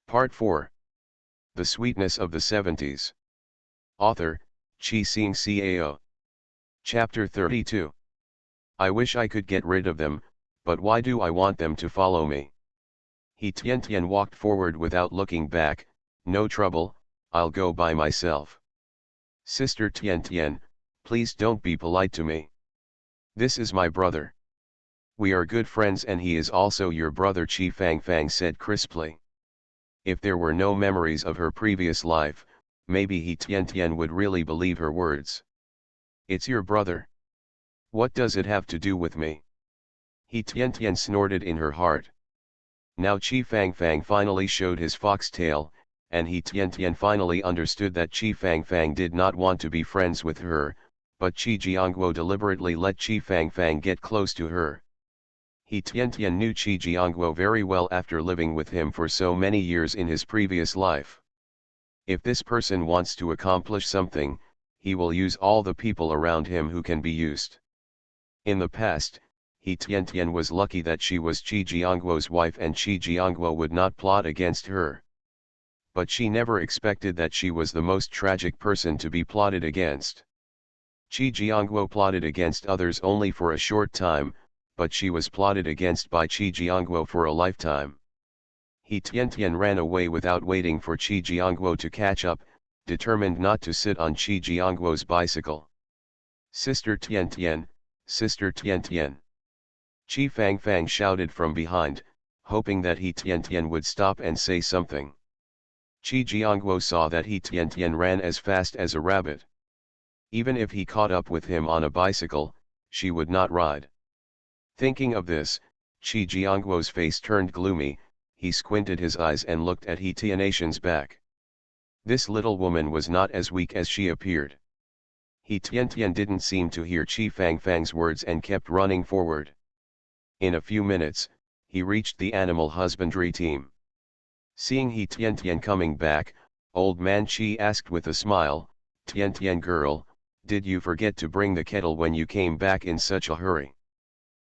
Part 4. The Sweetness of the Seventies. Author, Chi Sing Cao. Chapter 32. I wish I could get rid of them, but why do I want them to follow me? He Tian walked forward without looking back. No trouble, I'll go by myself. Sister Tian, please don't be polite to me. This is my brother. We are good friends and he is also your brother, Chi Fang said crisply. If there were no memories of her previous life, maybe he Tian would really believe her words. It's your brother. What does it have to do with me? He Tian snorted in her heart. Now Chi Fang finally showed his foxtail, and he Tian finally understood that Chi Fang did not want to be friends with her, but Chi Jiangguo deliberately let Chi Fang get close to her. He Tian knew Chi Jiangguo very well after living with him for so many years in his previous life. If this person wants to accomplish something, he will use all the people around him who can be used. In the past, He Tian was lucky that she was Chi Jiangguo's wife and Chi Jiangguo would not plot against her. But she never expected that she was the most tragic person to be plotted against. Chi Jiangguo plotted against others only for a short time, but she was plotted against by Chi Jiangguo for a lifetime. He Tian ran away without waiting for Chi Jiangguo to catch up, determined not to sit on Chi Jiangguo's bicycle. Sister Tian, Sister Tian. Chi Fang shouted from behind, hoping that He Tian would stop and say something. Chi Jiangguo saw that He Tian ran as fast as a rabbit. Even if he caught up with him on a bicycle, she would not ride. Thinking of this, Chi Jiangguo's face turned gloomy. He squinted his eyes and looked at He Tian's back. This little woman was not as weak as she appeared. He Tian didn't seem to hear Chi Fang's words and kept running forward. In a few minutes, he reached the animal husbandry team. Seeing He Tian coming back, Old Man Chi asked with a smile, Tian girl, did you forget to bring the kettle when you came back in such a hurry?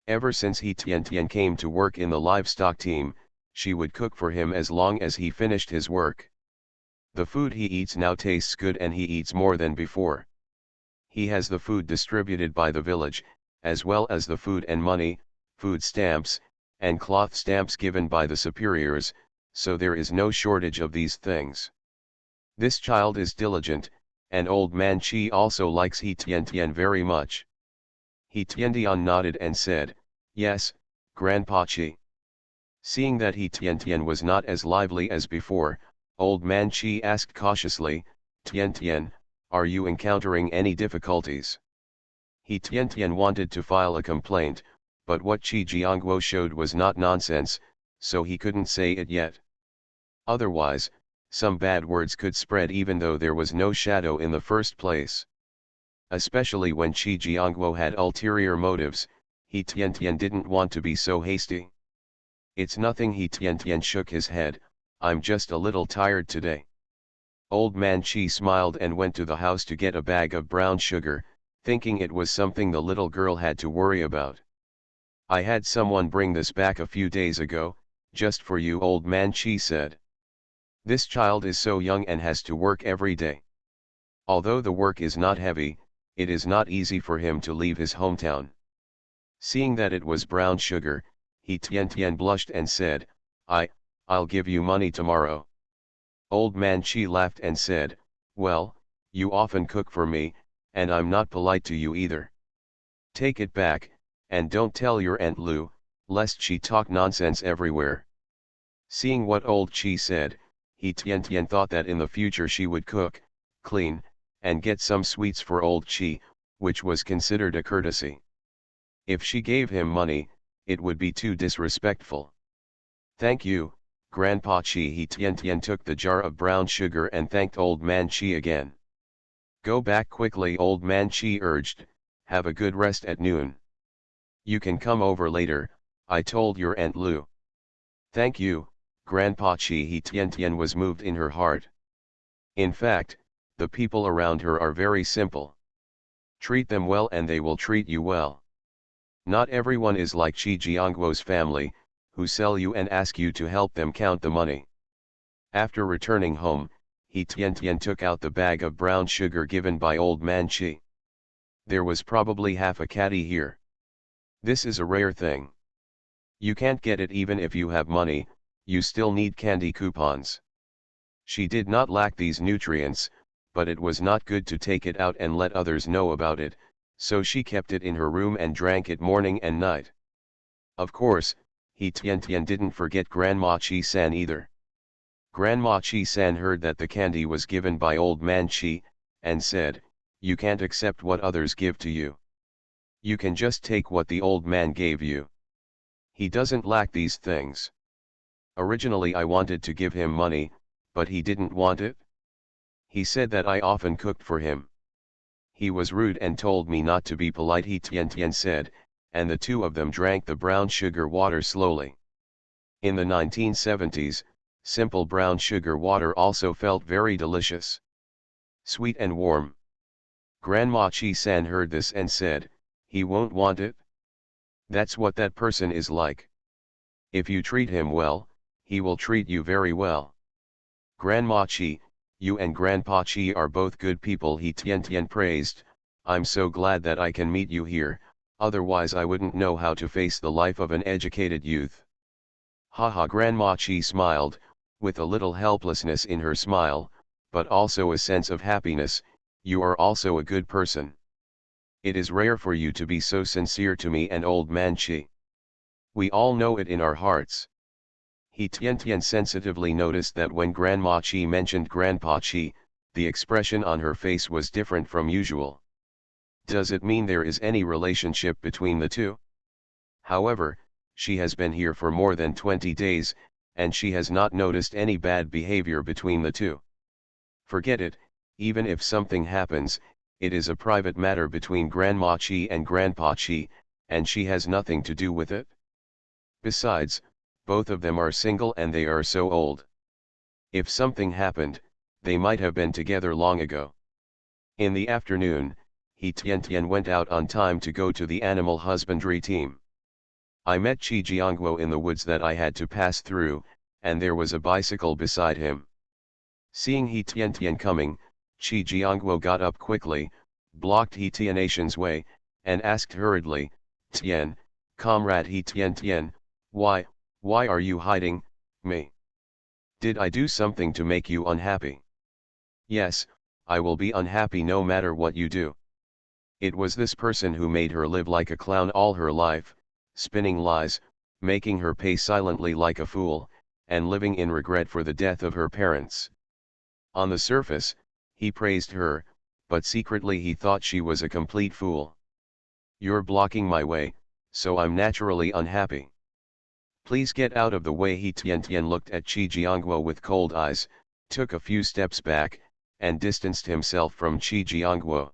Ever since He Tian came to work in the livestock team, she would cook for him as long as he finished his work. The food he eats now tastes good and he eats more than before. He has the food distributed by the village, as well as the food and money, food stamps, and cloth stamps given by the superiors, so there is no shortage of these things. This child is diligent, and Old Man Chi also likes He Tian very much. He Tian nodded and said, yes, Grandpa Chi. Seeing that He Tian was not as lively as before, Old Man Chi asked cautiously, Tian, are you encountering any difficulties? He Tian wanted to file a complaint, but what Chi Jiangguo showed was not nonsense, so he couldn't say it yet. Otherwise, some bad words could spread even though there was no shadow in the first place. Especially when Chi Jiangguo had ulterior motives, He Tian didn't want to be so hasty. It's nothing. He Tian shook his head, I'm just a little tired today. Old Man Chi smiled and went to the house to get a bag of brown sugar, thinking it was something the little girl had to worry about. I had someone bring this back a few days ago, just for you, Old Man Chi said. This child is so young and has to work every day. Although the work is not heavy, it is not easy for him to leave his hometown. Seeing that it was brown sugar, He Tian blushed and said, I'll give you money tomorrow. Old Man Chi laughed and said, well, you often cook for me, and I'm not polite to you either. Take it back, and don't tell your Aunt Lu, lest she talk nonsense everywhere. Seeing what Old Chi said, He Tian thought that in the future she would cook, clean, and get some sweets for Old Chi, which was considered a courtesy. If she gave him money, it would be too disrespectful. Thank you, Grandpa Chi. He Tian took the jar of brown sugar and thanked Old Man Chi again. Go back quickly, Old Man Chi urged, have a good rest at noon. You can come over later, I told your Aunt Lu. Thank you, Grandpa Chi. He Tian was moved in her heart. In fact, the people around her are very simple. Treat them well and they will treat you well. Not everyone is like Chi Jiangguo's family, who sell you and ask you to help them count the money. After returning home, he Tian took out the bag of brown sugar given by old man Chi. There was probably half a caddy here. This is a rare thing. You can't get it even if you have money, you still need candy coupons. She did not lack these nutrients, but it was not good to take it out and let others know about it, so she kept it in her room and drank it morning and night. Of course, he Tian didn't forget Grandma Chi-san either. Grandma Chi-san heard that the candy was given by old man Chi, and said, "You can't accept what others give to you. You can just take what the old man gave you. He doesn't lack these things. Originally I wanted to give him money, but he didn't want it. He said that I often cooked for him. He was rude and told me not to be polite," he Tian said, and the two of them drank the brown sugar water slowly. In the 1970s, simple brown sugar water also felt very delicious. Sweet and warm. Grandma Chi-san heard this and said, "He won't want it? That's what that person is like. If you treat him well, he will treat you very well." "Grandma Chi, you and Grandpa Chi are both good people," he Tian praised. "I'm so glad that I can meet you here, otherwise I wouldn't know how to face the life of an educated youth." Haha, Grandma Chi smiled, with a little helplessness in her smile, but also a sense of happiness. "You are also a good person. It is rare for you to be so sincere to me and old man Chi. We all know it in our hearts." He Tian sensitively noticed that when Grandma Chi mentioned Grandpa Chi, the expression on her face was different from usual. Does it mean there is any relationship between the two? However, she has been here for more than 20 days, and she has not noticed any bad behavior between the two. Forget it, even if something happens, it is a private matter between Grandma Chi and Grandpa Chi, and she has nothing to do with it. Besides, both of them are single and they are so old. If something happened, they might have been together long ago. In the afternoon, he Tian went out on time to go to the animal husbandry team. I met Chi Jiangguo in the woods that I had to pass through, and there was a bicycle beside him. Seeing he Tian coming, Chi Jiangguo got up quickly, blocked he Tian's way, and asked hurriedly, "Tian, comrade he Tian, why are you hiding me? Did I do something to make you unhappy?" "Yes, I will be unhappy no matter what you do. It was this person who made her live like a clown all her life, spinning lies, making her pay silently like a fool, and living in regret for the death of her parents." On the surface, he praised her, but secretly he thought she was a complete fool. "You're blocking my way, so I'm naturally unhappy. Please get out of the way." He Tian looked at Chi Jiangguo with cold eyes, took a few steps back, and distanced himself from Chi Jiangguo.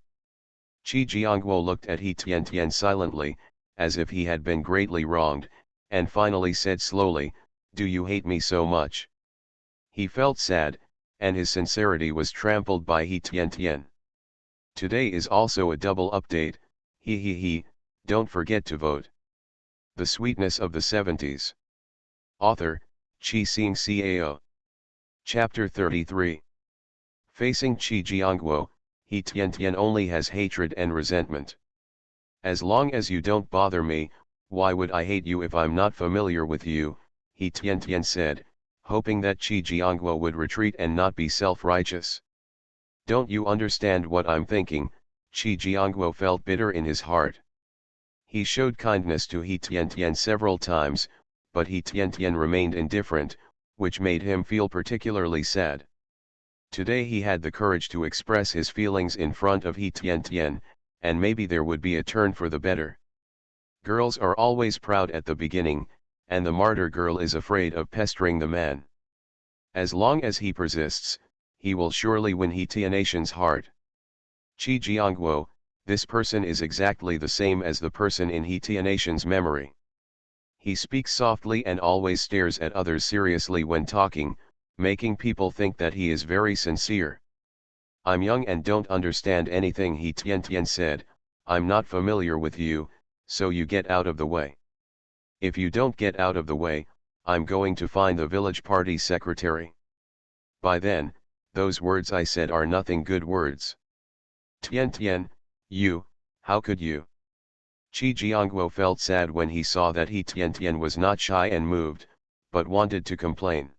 Chi Jiangguo looked at He Tian silently, as if he had been greatly wronged, and finally said slowly, "Do you hate me so much?" He felt sad, and his sincerity was trampled by He Tian. Today is also a double update, he, don't forget to vote. The Sweetness of the 70s. Author, Chi Xing Cao. Chapter 33. Facing Chi Jiangguo, He Tian only has hatred and resentment. "As long as you don't bother me, why would I hate you if I'm not familiar with you?" He Tian said, hoping that Chi Jiangguo would retreat and not be self-righteous. "Don't you understand what I'm thinking?" Chi Jiangguo felt bitter in his heart. He showed kindness to He Tian several times, but He Tian remained indifferent, which made him feel particularly sad. Today he had the courage to express his feelings in front of He Tian, and maybe there would be a turn for the better. Girls are always proud at the beginning, and the martyr girl is afraid of pestering the man. As long as he persists, he will surely win He Tian's heart. Chi Jiangguo, this person is exactly the same as the person in He Tian's memory. He speaks softly and always stares at others seriously when talking, making people think that he is very sincere. "I'm young and don't understand anything," He Tian said. "I'm not familiar with you, so you get out of the way. If you don't get out of the way, I'm going to find the village party secretary." By then, those words I said are nothing good words. Tian Tian, you, how could you? Chi Jiangguo felt sad when he saw that Tian Tian was not shy and moved, but wanted to complain.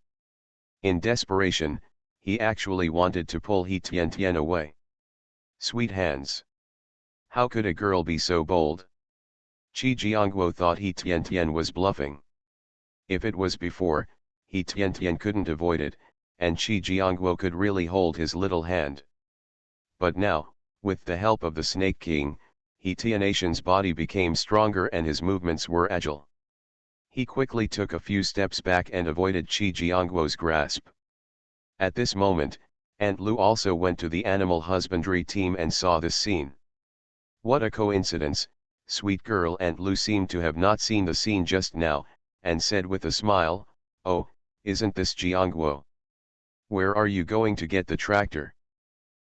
In desperation, he actually wanted to pull Tian Tian away. Sweet hands. How could a girl be so bold? Chi Jiangguo thought Tian Tian was bluffing. If it was before, Tian Tian couldn't avoid it, and Chi Jiangguo could really hold his little hand. But now, with the help of the Snake King, Tianatian's body became stronger and his movements were agile. He quickly took a few steps back and avoided Chi Jiangguo's grasp. At this moment, Aunt Lu also went to the animal husbandry team and saw this scene. What a coincidence, sweet girl. Aunt Lu seemed to have not seen the scene just now, and said with a smile, "Oh, isn't this Jiangguo? Where are you going to get the tractor?"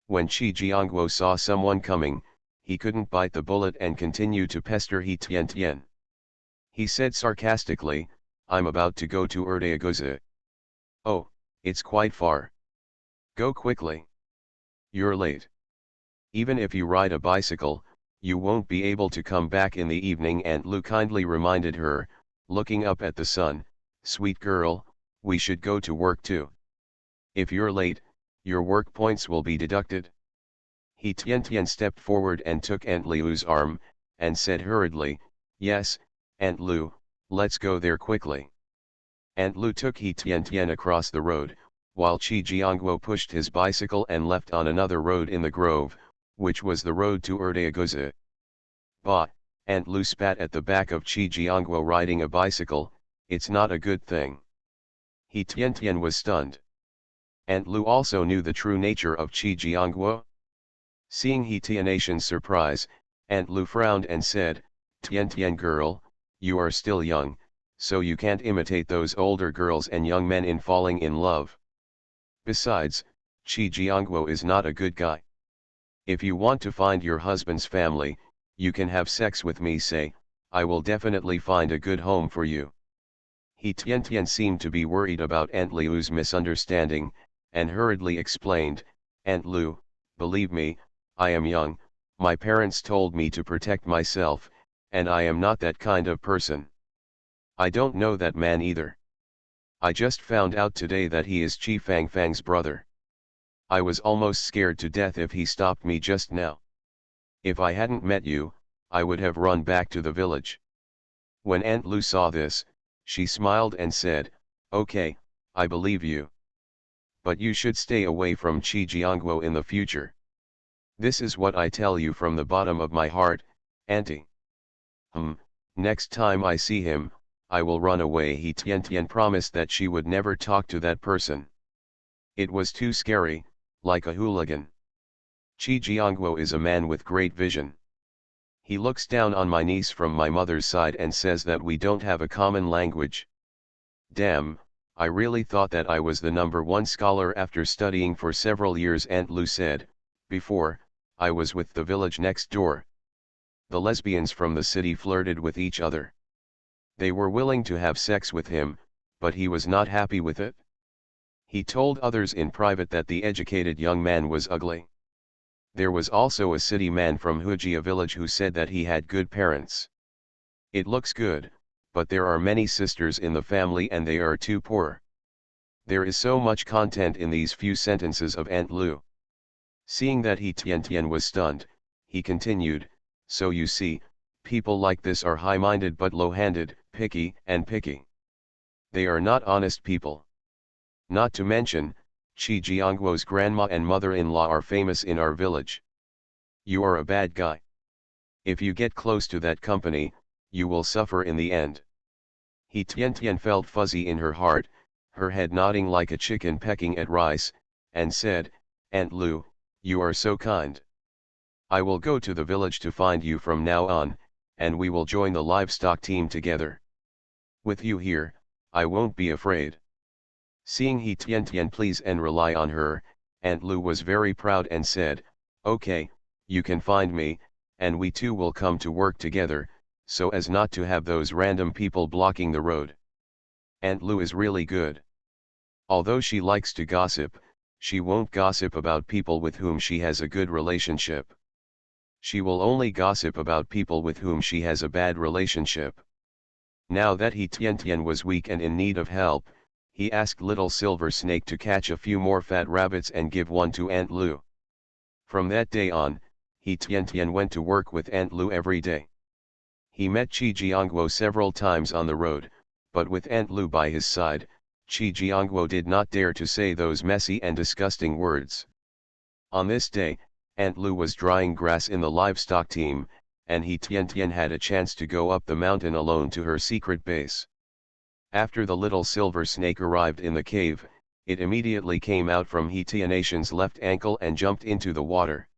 When Chi Jiangguo saw someone coming, he couldn't bite the bullet and continue to pester Tian Tian. He said sarcastically, "I'm about to go to Erdagaza." "Oh, it's quite far. Go quickly. You're late. Even if you ride a bicycle, you won't be able to come back in the evening." Aunt Lu kindly reminded her, looking up at the sun, "Sweet girl, we should go to work too. If you're late, your work points will be deducted." Tian Tian stepped forward and took Aunt Lu's arm, and said hurriedly, "Yes, Aunt Lu, let's go there quickly." Aunt Lu took Tian Tian across the road, while Chi Jiangguo pushed his bicycle and left on another road in the grove, which was the road to Erdagaza. "Bah," Aunt Lu spat at the back of Chi Jiangguo riding a bicycle, "it's not a good thing." Tian Tian was stunned. Aunt Lu also knew the true nature of Chi Jiangguo. Seeing Tianatian's surprise, Aunt Lu frowned and said, "Tian Tian girl, you are still young, so you can't imitate those older girls and young men in falling in love. Besides, Chi Jiangguo is not a good guy. If you want to find your husband's family, you can have sex with me. Say, I will definitely find a good home for you." Tian Tian seemed to be worried about Aunt Lu's misunderstanding, and hurriedly explained, "Aunt Lu, believe me, I am young, my parents told me to protect myself, and I am not that kind of person. I don't know that man either. I just found out today that he is Chi Fang Fang's brother. I was almost scared to death if he stopped me just now. If I hadn't met you, I would have run back to the village." When Aunt Lu saw this, she smiled and said, "Okay, I believe you. But you should stay away from Chi Jiangguo in the future. This is what I tell you from the bottom of my heart, Auntie. Next time I see him, I will run away." Tian Tian promised that she would never talk to that person. It was too scary, like a hooligan. Chi Jiangguo is a man with great vision. He looks down on my niece from my mother's side and says that we don't have a common language. Damn, I really thought that I was the #1 scholar after studying for several years. Aunt Lu said, "Before, I was with the village next door. The lesbians from the city flirted with each other. They were willing to have sex with him, but he was not happy with it. He told others in private that the educated young man was ugly. There was also a city man from Hujia village who said that he had good parents. It looks good, but there are many sisters in the family and they are too poor." There is so much content in these few sentences of Aunt Lu. Seeing that Tian Tian was stunned, he continued, "So you see, people like this are high-minded but low-handed, picky. They are not honest people. Not to mention, Chi Jiangguo's grandma and mother-in-law are famous in our village. You are a bad guy. If you get close to that company, you will suffer in the end." Tian Tian felt fuzzy in her heart, her head nodding like a chicken pecking at rice, and said, "Aunt Lu, you are so kind. I will go to the village to find you from now on, and we will join the livestock team together. With you here, I won't be afraid." Seeing Tian Tian please and rely on her, Aunt Lu was very proud and said, "Okay, you can find me, and we two will come to work together, so as not to have those random people blocking the road. Aunt Lu is really good." Although she likes to gossip, she won't gossip about people with whom she has a good relationship. She will only gossip about people with whom she has a bad relationship. Now that He Tian Tian was weak and in need of help, he asked Little Silver Snake to catch a few more fat rabbits and give one to Aunt Lu. From that day on, He Tian Tian went to work with Aunt Lu every day. He met Chi Jiangguo several times on the road, but with Aunt Lu by his side, Chi Jiangguo did not dare to say those messy and disgusting words. On this day, Aunt Lu was drying grass in the livestock team, and He Tian Tian had a chance to go up the mountain alone to her secret base. After the little silver snake arrived in the cave, it immediately came out from He Tianation's left ankle and jumped into the water.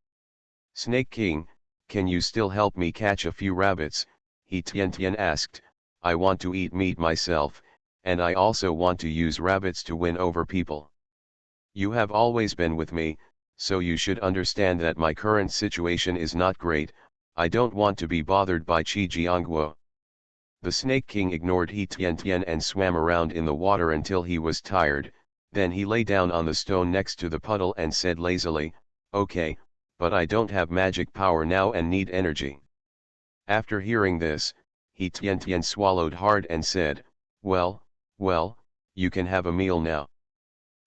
"Snake King, can you still help me catch a few rabbits?" He Tian Tian asked. "I want to eat meat myself, and I also want to use rabbits to win over people. You have always been with me, so you should understand that my current situation is not great. I don't want to be bothered by Chi Jiangguo." The Snake King ignored He Tian Tian and swam around in the water until he was tired. Then he lay down on the stone next to the puddle and said lazily, "Okay, but I don't have magic power now and need energy." After hearing this, He Tian Tian swallowed hard and said, well, you can have a meal now."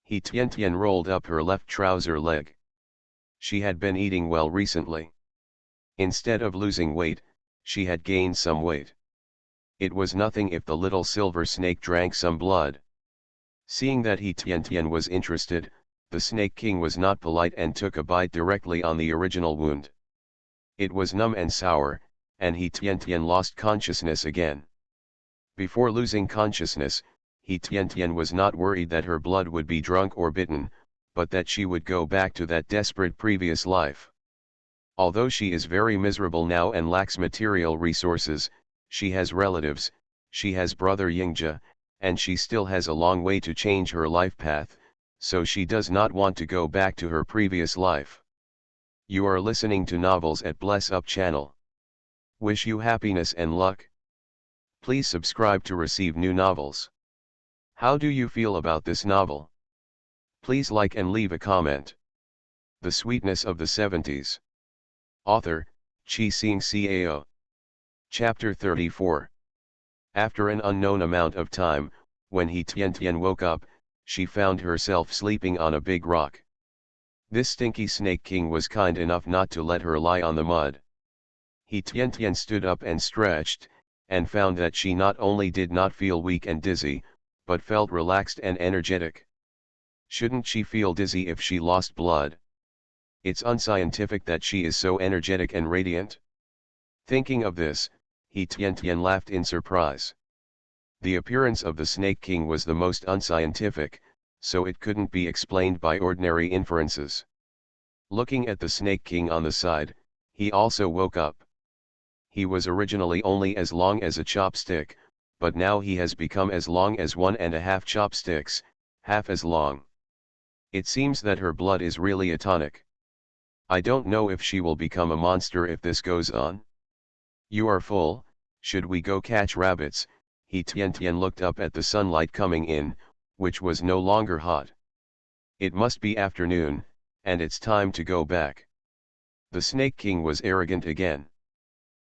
He Tian Tian rolled up her left trouser leg. She had been eating well recently. Instead of losing weight, she had gained some weight. It was nothing if the little silver snake drank some blood. Seeing that He Tian Tian was interested, the Snake King was not polite and took a bite directly on the original wound. It was numb and sour, and He Tian Tian lost consciousness again. Before losing consciousness, He Tian Tian was not worried that her blood would be drunk or bitten, but that she would go back to that desperate previous life. Although she is very miserable now and lacks material resources, she has relatives, she has brother Yingja, and she still has a long way to change her life path, so she does not want to go back to her previous life. You are listening to Novels at Bless Up channel. Wish you happiness and luck. Please subscribe to receive new novels. How do you feel about this novel? Please like and leave a comment. The Sweetness of the Seventies. Author, Chi Sing Cao. Chapter 34. After an unknown amount of time, when He Tian Tian woke up, she found herself sleeping on a big rock. This stinky Snake King was kind enough not to let her lie on the mud. He Tian Tian stood up and stretched, and found that she not only did not feel weak and dizzy, but felt relaxed and energetic. Shouldn't she feel dizzy if she lost blood? It's unscientific that she is so energetic and radiant. Thinking of this, He Tian Tian laughed in surprise. The appearance of the Snake King was the most unscientific, so it couldn't be explained by ordinary inferences. Looking at the Snake King on the side, he also woke up. He was originally only as long as a chopstick, but now he has become as long as 1.5 chopsticks, half as long. It seems that her blood is really a tonic. I don't know if she will become a monster if this goes on. You are full, should we go catch rabbits? He Tian Tian looked up at the sunlight coming in, which was no longer hot. It must be afternoon, and it's time to go back. The Snake King was arrogant again.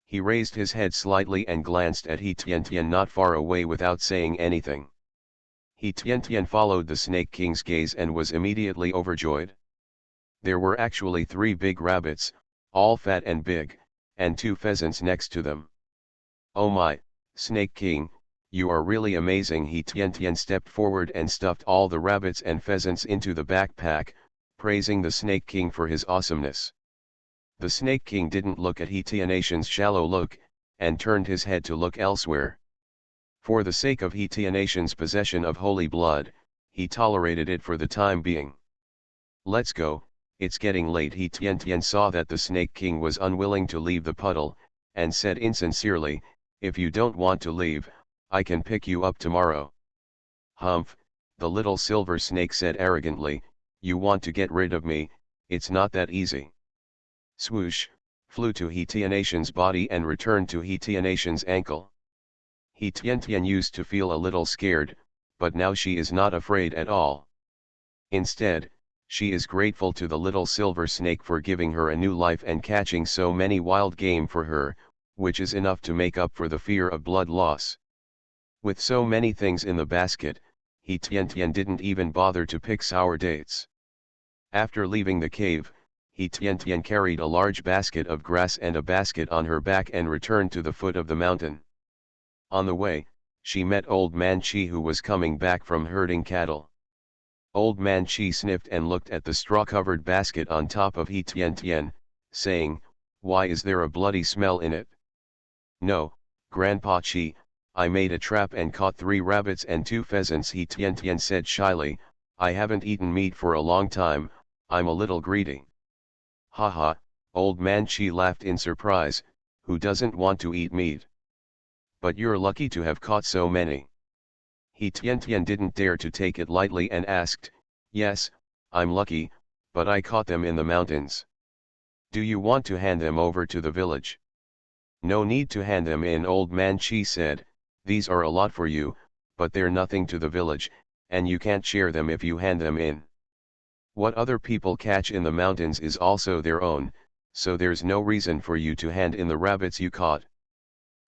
He raised his head slightly and glanced at He Tian Tian not far away without saying anything. He Tian Tian followed the Snake King's gaze and was immediately overjoyed. There were actually 3 big rabbits, all fat and big, and 2 pheasants next to them. "Oh my, Snake King, you are really amazing." He Tian Tian stepped forward and stuffed all the rabbits and pheasants into the backpack, praising the Snake King for his awesomeness. The Snake King didn't look at He Tianation's shallow look, and turned his head to look elsewhere. For the sake of He Tianation's possession of holy blood, he tolerated it for the time being. "Let's go, it's getting late." He Tian Tian saw that the Snake King was unwilling to leave the puddle, and said insincerely, "If you don't want to leave, I can pick you up tomorrow." "Humph," the little silver snake said arrogantly, "you want to get rid of me, it's not that easy." Swoosh, flew to He Tianation's body and returned to He Tianation's ankle. He Tian Tian used to feel a little scared, but now she is not afraid at all. Instead, she is grateful to the little silver snake for giving her a new life and catching so many wild game for her, which is enough to make up for the fear of blood loss. With so many things in the basket, He Tian Tian didn't even bother to pick sour dates. After leaving the cave, He Tian Tian carried a large basket of grass and a basket on her back and returned to the foot of the mountain. On the way, she met Old Man Chi, who was coming back from herding cattle. Old Man Chi sniffed and looked at the straw-covered basket on top of He Tian Tian, saying, "Why is there a bloody smell in it?" "No, Grandpa Chi, I made a trap and caught 3 rabbits and 2 pheasants," He Tian Tian said shyly. "I haven't eaten meat for a long time, I'm a little greedy." "Ha ha," Old Man Chi laughed in surprise, "who doesn't want to eat meat? But you're lucky to have caught so many." He Tian Tian didn't dare to take it lightly and asked, "Yes, I'm lucky, but I caught them in the mountains. Do you want to hand them over to the village?" "No need to hand them in," Old Man Chi said, "these are a lot for you, but they're nothing to the village, and you can't share them if you hand them in. What other people catch in the mountains is also their own, so there's no reason for you to hand in the rabbits you caught."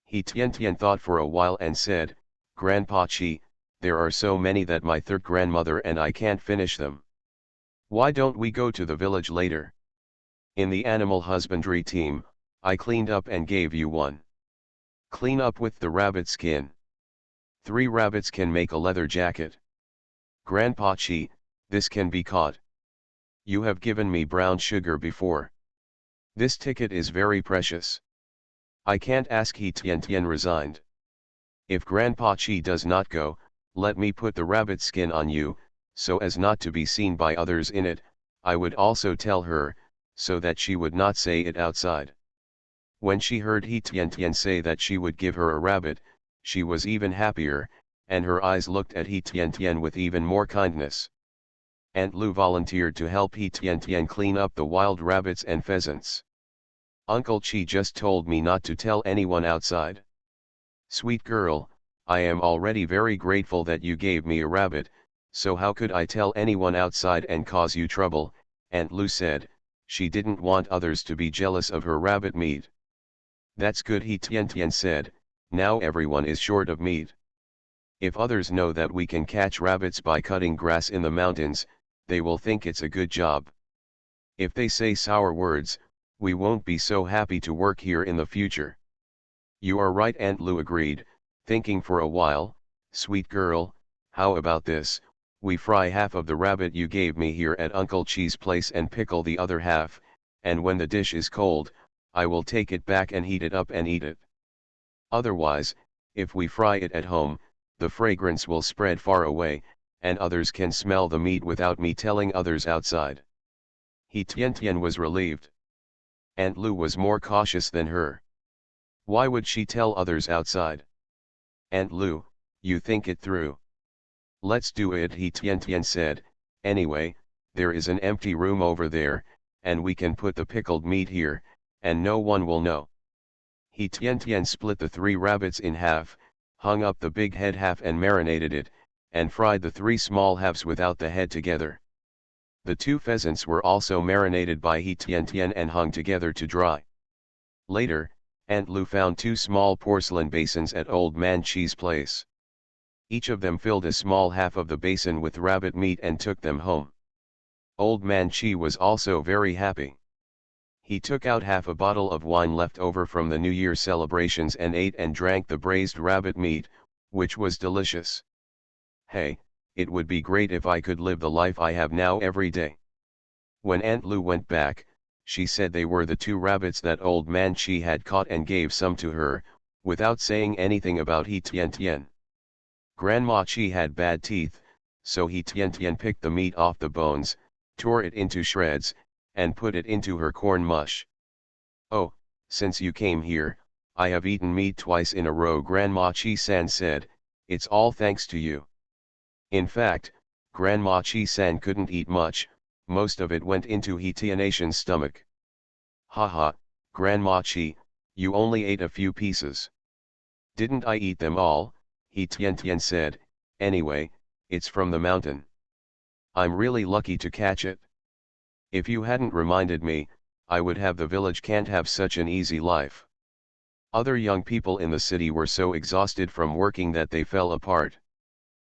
He Tian Tian thought for a while and said, "Grandpa Chi, there are so many that my third grandmother and I can't finish them. Why don't we go to the village later? In the animal husbandry team, I cleaned up and gave you one. Clean up with the rabbit skin. 3 rabbits can make a leather jacket. Grandpa Chi, this can be caught. You have given me brown sugar before. This ticket is very precious. I can't ask." He Tian Tian resigned. "If Grandpa Chi does not go, let me put the rabbit skin on you, so as not to be seen by others in it." I would also tell her, so that she would not say it outside. When she heard He Tian Tian say that she would give her a rabbit, she was even happier, and her eyes looked at He Tian Tian with even more kindness. Aunt Lu volunteered to help He Tian Tian clean up the wild rabbits and pheasants. "Uncle Chi just told me not to tell anyone outside." "Sweet girl, I am already very grateful that you gave me a rabbit, so how could I tell anyone outside and cause you trouble?" Aunt Lu said. She didn't want others to be jealous of her rabbit meat. "That's good," He Tian Tian said, "now everyone is short of meat. If others know that we can catch rabbits by cutting grass in the mountains, they will think it's a good job. If they say sour words, we won't be so happy to work here in the future." "You are right," Aunt Lu agreed, thinking for a while. "Sweet girl, how about this, we fry half of the rabbit you gave me here at Uncle Chi's place and pickle the other half, and when the dish is cold, I will take it back and heat it up and eat it. Otherwise, if we fry it at home, the fragrance will spread far away, and others can smell the meat without me telling others outside." He Tian Tian was relieved. Aunt Lu was more cautious than her. Why would she tell others outside? "Aunt Lu, you think it through." "Let's do it," He Tian Tian said. "Anyway, there is an empty room over there, and we can put the pickled meat here, and no one will know." He Tian Tian split the 3 rabbits in half, hung up the big head half and marinated it, and fried the 3 small halves without the head together. The 2 pheasants were also marinated by He Tian Tian and hung together to dry. Later, Aunt Lu found 2 small porcelain basins at Old Man Chi's place. Each of them filled a small half of the basin with rabbit meat and took them home. Old Man Chi was also very happy. He took out half a bottle of wine left over from the New Year celebrations and ate and drank the braised rabbit meat, which was delicious. "Hey, it would be great if I could live the life I have now every day." When Aunt Lu went back, she said they were the 2 rabbits that Old Man Chi had caught and gave some to her, without saying anything about He Tian Tian. Grandma Chi had bad teeth, so He Tian Tian picked the meat off the bones, tore it into shreds, and put it into her corn mush. "Oh, since you came here, I have eaten meat twice in a row," Grandma Chi-san said. "It's all thanks to you." In fact, Grandma Chi-san couldn't eat much, most of it went into He Tian's stomach. "Haha, Grandma Chi, you only ate a few pieces." "Didn't I eat them all?" He Tian said. "Anyway, It's from the mountain. I'm really lucky to catch it. If you hadn't reminded me, I would have the village can't have such an easy life. Other young people in the city were so exhausted from working that they fell apart.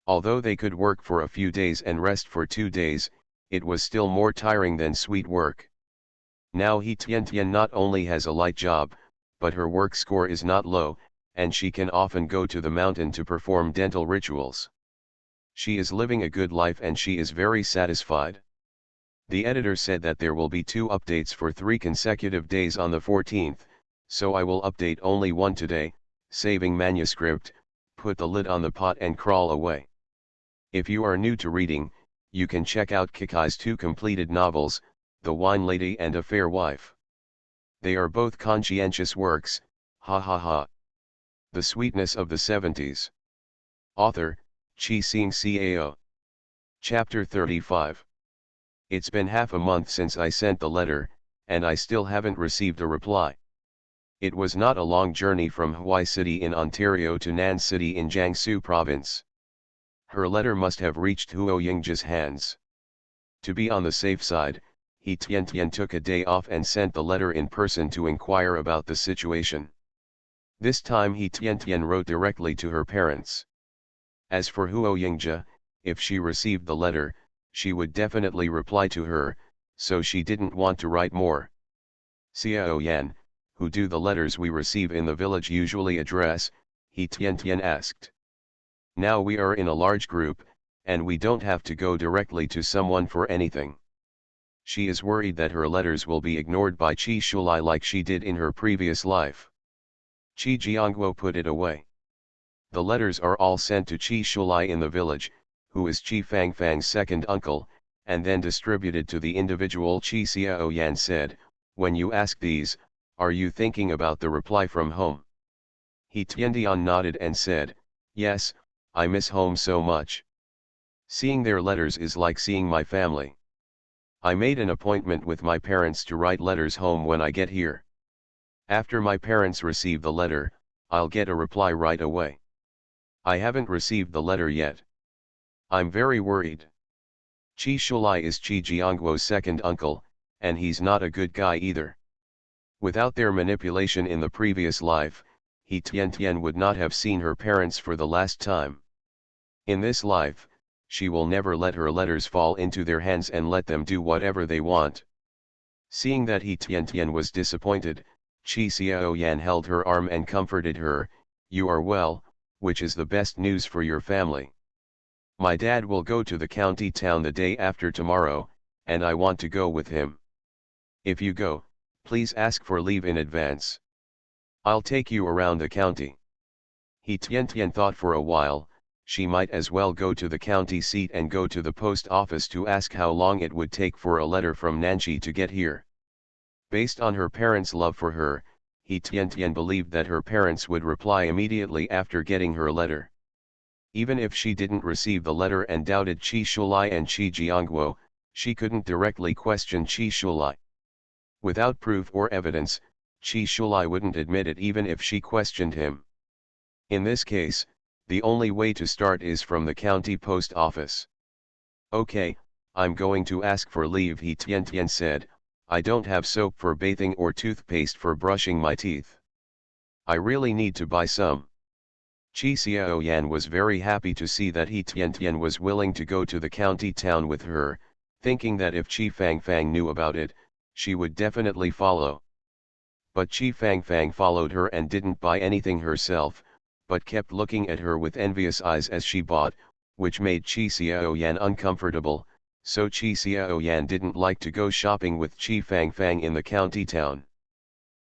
Although they could work for a few days and rest for 2 days, it was still more tiring than sweet work. Now He Tian Tian not only has a light job, but her work score is not low, and she can often go to the mountain to perform dental rituals. She is living a good life and she is very satisfied. The editor said that there will be 2 updates for 3 consecutive days on the 14th, so I will update only one today, saving manuscript, put the lid on the pot and crawl away. If you are new to reading, you can check out Kikai's 2 completed novels, The Wine Lady and A Fair Wife. They are both conscientious works, ha ha ha. The Sweetness of the 70s. Author, Chi Sing Cao. Chapter 35. It's been half a month since I sent the letter, and I still haven't received a reply. It was not a long journey from Hawaii City in Ontario to Nan City in Jiangsu Province. Her letter must have reached Huo Yingjia's hands. To be on the safe side, He Tian Tian took a day off and sent the letter in person to inquire about the situation. This time He Tian Tian wrote directly to her parents. As for Huo Yingjia, if she received the letter, she would definitely reply to her, so she didn't want to write more. Xiao Yan, who do the letters we receive in the village usually address, He Tian Tian asked. Now we are in a large group, and we don't have to go directly to someone for anything. She is worried that her letters will be ignored by Qi Shulai like she did in her previous life. Qi Jiangguo put it away. The letters are all sent to Qi Shulai in the village, who is Qi Fangfang's second uncle, and then distributed to the individual. Qi Xiao Yan said, when you ask these, are you thinking about the reply from home? He Tiandian nodded and said, yes, I miss home so much. Seeing their letters is like seeing my family. I made an appointment with my parents to write letters home when I get here. After my parents receive the letter, I'll get a reply right away. I haven't received the letter yet. I'm very worried. Qi Shulai is Qi Jiangguo's second uncle, and he's not a good guy either. Without their manipulation in the previous life, He Tian Tian would not have seen her parents for the last time. In this life, she will never let her letters fall into their hands and let them do whatever they want. Seeing that He Tian Tian was disappointed, Qi Xiao Yan held her arm and comforted her, you are well, which is the best news for your family. My dad will go to the county town the day after tomorrow, and I want to go with him. If you go, please ask for leave in advance. I'll take you around the county. He Tian Tian thought for a while, she might as well go to the county seat and go to the post office to ask how long it would take for a letter from Nanchi to get here. Based on her parents' love for her, He Tian Tian believed that her parents would reply immediately after getting her letter. Even if she didn't receive the letter and doubted Qi Shulai and Qi Jiangguo, she couldn't directly question Qi Shulai. Without proof or evidence, Qi Shulai wouldn't admit it even if she questioned him. In this case, the only way to start is from the county post office. Okay, I'm going to ask for leave, He Tian Tian said. I don't have soap for bathing or toothpaste for brushing my teeth. I really need to buy some. Qi Xiao Yan was very happy to see that He Tian Tian was willing to go to the county town with her, thinking that if Qi Fangfang knew about it, she would definitely follow. But Qi Fangfang followed her and didn't buy anything herself, but kept looking at her with envious eyes as she bought, which made Qi Xiao Yan uncomfortable, so Qi Xiao Yan didn't like to go shopping with Qi Fangfang in the county town.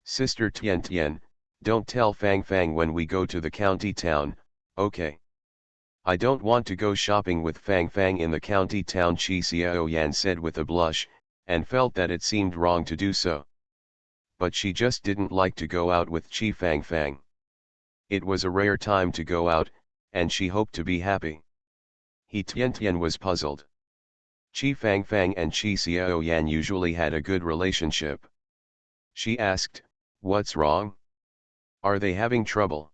Sister Tian Tian, don't tell Fangfang when we go to the county town, okay? I don't want to go shopping with Fangfang in the county town, Qi Xiao Yan said with a blush, and felt that it seemed wrong to do so. But she just didn't like to go out with Qi Fangfang. It was a rare time to go out, and she hoped to be happy. He Tian Tian was puzzled. Qi Fangfang and Qi Xiao Yan usually had a good relationship. She asked, what's wrong? Are they having trouble?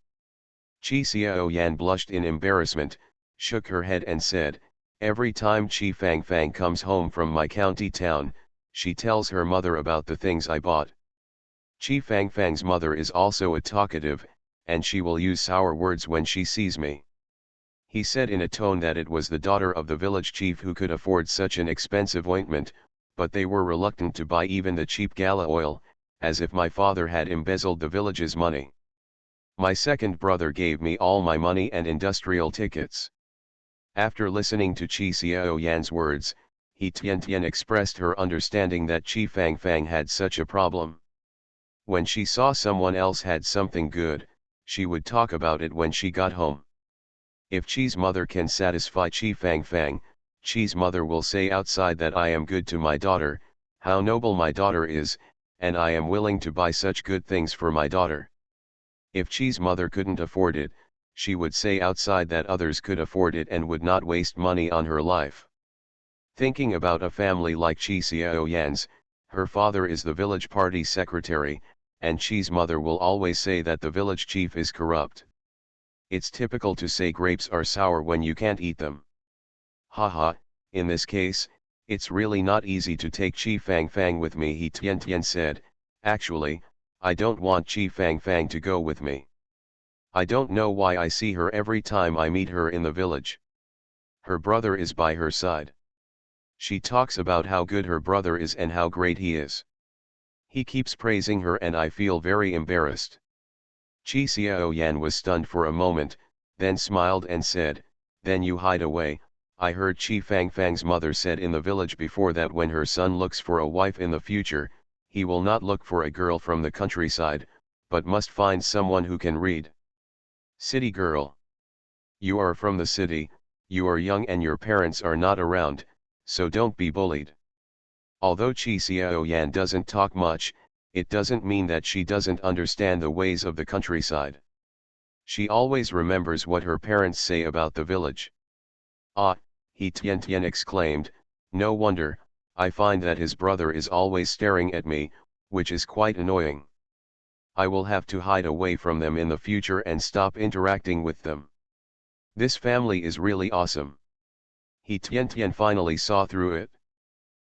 Qi Xiao Yan blushed in embarrassment, shook her head and said, "Every time Chi Fang Fang comes home from my county town, she tells her mother about the things I bought. Chi Fang Fang's mother is also a talkative, and she will use sour words when she sees me." He said in a tone that it was the daughter of the village chief who could afford such an expensive ointment, but they were reluctant to buy even the cheap gala oil, as if my father had embezzled the village's money. My second brother gave me all my money and industrial tickets. After listening to Chi Xiao Yan's words, He Tian Tian expressed her understanding that Chi Fang Fang had such a problem. When she saw someone else had something good, she would talk about it when she got home. If Chi's mother can satisfy Chi Fang Fang, Chi's mother will say outside that I am good to my daughter, how noble my daughter is, and I am willing to buy such good things for my daughter. If Chi's mother couldn't afford it, she would say outside that others could afford it and would not waste money on her life. Thinking about a family like Chi Xiao Yan's, her father is the village party secretary, and Chi's mother will always say that the village chief is corrupt. It's typical to say grapes are sour when you can't eat them. Haha, in this case, it's really not easy to take Chi Fang Fang with me, He Tian Tian said. Actually, I don't want Chi Fang Fang to go with me. I don't know why I see her every time I meet her in the village. Her brother is by her side. She talks about how good her brother is and how great he is. He keeps praising her and I feel very embarrassed. Chi Xiao Yan was stunned for a moment, then smiled and said, "Then you hide away." I heard Chi Fang Fang's mother said in the village before that when her son looks for a wife in the future, he will not look for a girl from the countryside, but must find someone who can read. City girl. You are from the city, you are young and your parents are not around, so don't be bullied. Although Chi Xiao Yan doesn't talk much, it doesn't mean that she doesn't understand the ways of the countryside. She always remembers what her parents say about the village. Ah, He Tian Tian exclaimed, no wonder, I find that his brother is always staring at me, which is quite annoying. I will have to hide away from them in the future and stop interacting with them. This family is really awesome. He Tian Tian finally saw through it.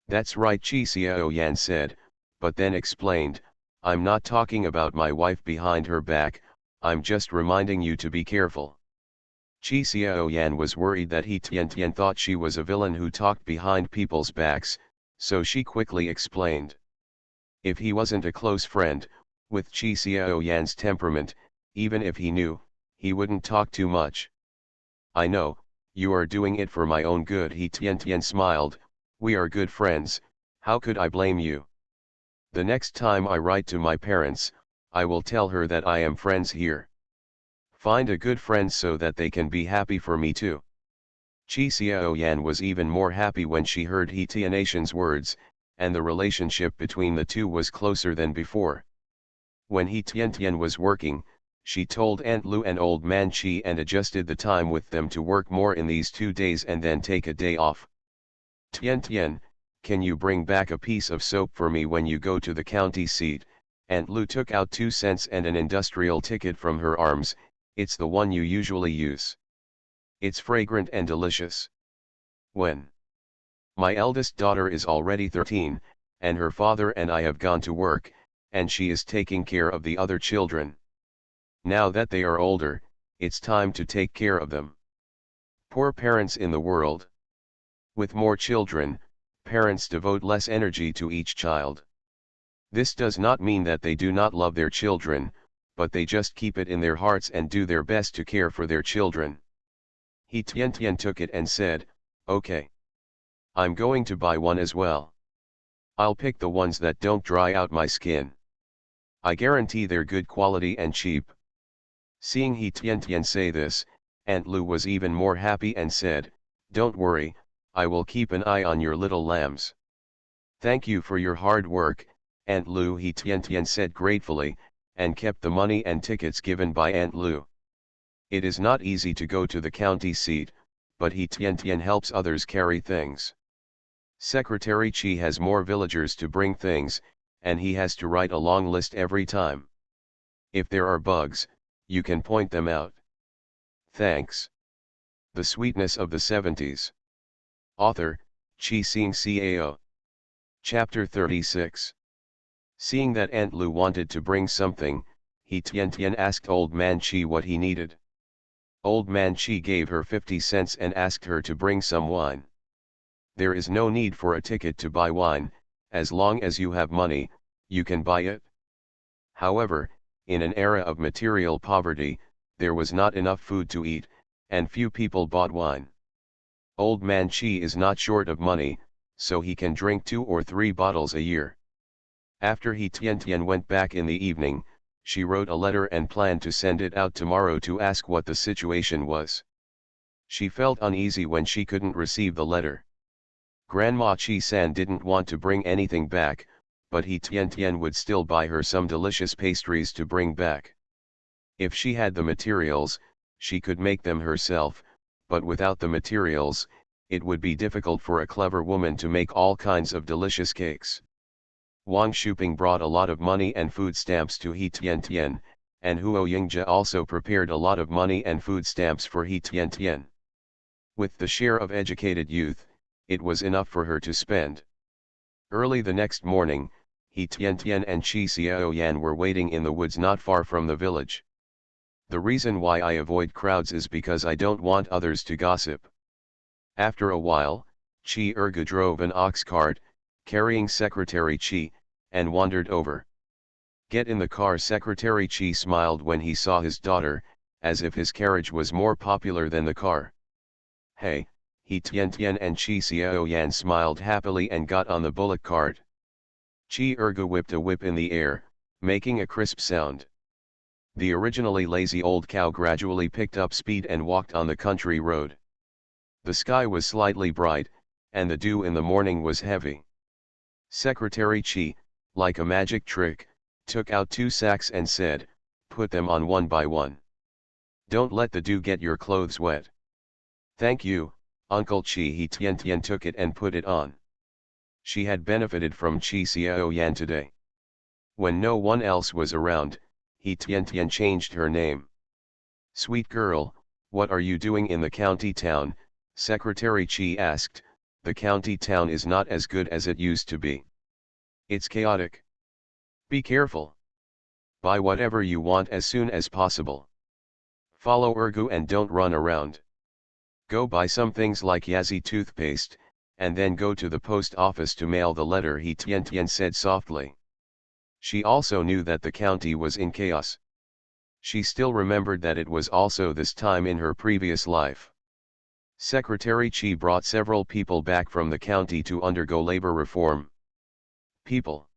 That's right, Chi Xiao Yan said, but then explained, I'm not talking about my wife behind her back, I'm just reminding you to be careful. Chi Xiao Yan was worried that He Tian Tian thought she was a villain who talked behind people's backs, so she quickly explained. If he wasn't a close friend, with Chi Xiao Yan's temperament, even if he knew, he wouldn't talk too much. I know, you are doing it for my own good, He Tian Tian smiled, we are good friends, how could I blame you? The next time I write to my parents, I will tell her that I am friends here. Find a good friend so that they can be happy for me too. Chi Xiao Yan was even more happy when she heard He Tianatian's words, and the relationship between the two was closer than before. When He Tian Tian was working, she told Aunt Lu and Old Man Chi and adjusted the time with them to work more in these 2 days and then take a day off. Tian Tian, can you bring back a piece of soap for me when you go to the county seat? Aunt Lu took out 2 cents and an industrial ticket from her arms. It's the one you usually use. It's fragrant and delicious. When? My eldest daughter is already 13, and her father and I have gone to work, and she is taking care of the other children. Now that they are older, it's time to take care of them. Poor parents in the world. With more children, parents devote less energy to each child. This does not mean that they do not love their children, but they just keep it in their hearts and do their best to care for their children. He Tian Tian took it and said, okay. I'm going to buy one as well. I'll pick the ones that don't dry out my skin. I guarantee they're good quality and cheap. Seeing He Tian Tian say this, Aunt Lu was even more happy and said, don't worry, I will keep an eye on your little lambs. Thank you for your hard work, Aunt Lu, He Tian Tian said gratefully, and kept the money and tickets given by Aunt Lu. It is not easy to go to the county seat, but He Tian Tian helps others carry things. Secretary Chi has more villagers to bring things, and he has to write a long list every time. If there are bugs, you can point them out. Thanks. The Sweetness of the Seventies. Author, Chi Sing Cao. Chapter 36. Seeing that Aunt Lu wanted to bring something, he Tian asked Old Man Chi what he needed. Old Man Chi gave her 50 cents and asked her to bring some wine. There is no need for a ticket to buy wine, as long as you have money, you can buy it. However, in an era of material poverty, there was not enough food to eat, and few people bought wine. Old Man Chi is not short of money, so he can drink 2 or 3 bottles a year. After he Tian went back in the evening, she wrote a letter and planned to send it out tomorrow to ask what the situation was. She felt uneasy when she couldn't receive the letter. Grandma Chi-san didn't want to bring anything back, but he Tian would still buy her some delicious pastries to bring back. If she had the materials, she could make them herself, but without the materials, it would be difficult for a clever woman to make all kinds of delicious cakes. Wang Shuping brought a lot of money and food stamps to He Tian, and Huo Yingjia also prepared a lot of money and food stamps for He Tian. With the share of educated youth, it was enough for her to spend. Early the next morning, He Tian and Chi Xiaoyan were waiting in the woods not far from the village. The reason why I avoid crowds is because I don't want others to gossip. After a while, Chi Erga drove an ox cart, carrying Secretary Chi, and wandered over. Get in the car. Secretary Chi smiled when he saw his daughter, as if his carriage was more popular than the car. Hey, He Tian and Chi Xiaoyan smiled happily and got on the bullock cart. Chi Erga whipped a whip in the air, making a crisp sound. The originally lazy old cow gradually picked up speed and walked on the country road. The sky was slightly bright, and the dew in the morning was heavy. Secretary Chi, like a magic trick, took out 2 sacks and said, "Put them on one by one. Don't let the dew get your clothes wet." "Thank you, Uncle Chi." He Tian took it and put it on. She had benefited from Chi Xiaoyan today. When no one else was around, He Tian changed her name. "Sweet girl, what are you doing in the county town?" Secretary Chi asked. "The county town is not as good as it used to be. It's chaotic. Be careful. Buy whatever you want as soon as possible. Follow Ergu and don't run around. Go buy some things like Yazzie toothpaste, and then go to the post office to mail the letter," He Tian said softly. She also knew that the county was in chaos. She still remembered that it was also this time in her previous life. Secretary Chi brought several people back from the county to undergo labor reform. People.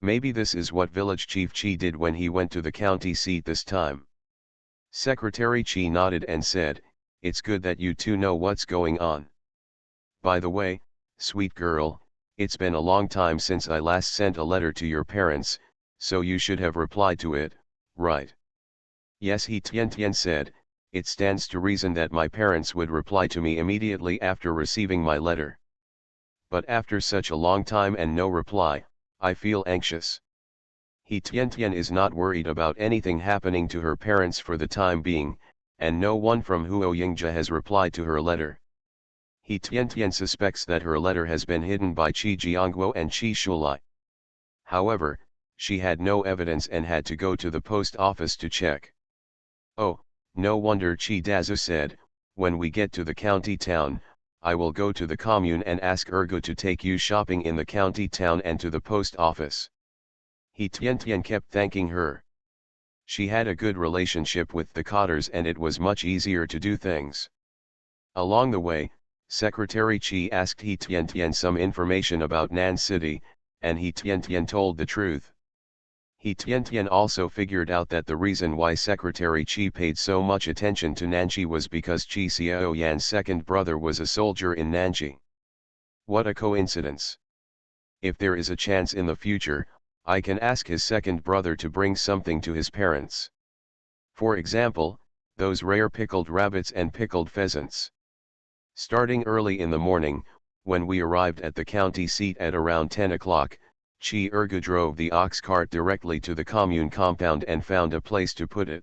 Maybe this is what Village Chief Chi did when he went to the county seat this time. Secretary Chi nodded and said, "It's good that you two know what's going on. By the way, sweet girl, it's been a long time since I last sent a letter to your parents, so you should have replied to it, right?" "Yes," He Tian said, "it stands to reason that my parents would reply to me immediately after receiving my letter. But after such a long time and no reply, I feel anxious." He Tian is not worried about anything happening to her parents for the time being, and no one from Huo Yingjia has replied to her letter. He Tian suspects that her letter has been hidden by Qi Jiangguo and Qi Shulai. However, she had no evidence and had to go to the post office to check. "Oh, no wonder," Qi Dazu said, "when we get to the county town, I will go to the commune and ask Ergo to take you shopping in the county town and to the post office." He Tian kept thanking her. She had a good relationship with the Cotters and it was much easier to do things. Along the way, Secretary Chi asked He Tian some information about Nan City, and He Tian told the truth. He Tian also figured out that the reason why Secretary Chi paid so much attention to Nanji was because Chi Xiaoyan's second brother was a soldier in Nanji. What a coincidence. If there is a chance in the future, I can ask his second brother to bring something to his parents. For example, those rare pickled rabbits and pickled pheasants. Starting early in the morning, when we arrived at the county seat at around 10 o'clock, Chi Erga drove the ox cart directly to the commune compound and found a place to put it.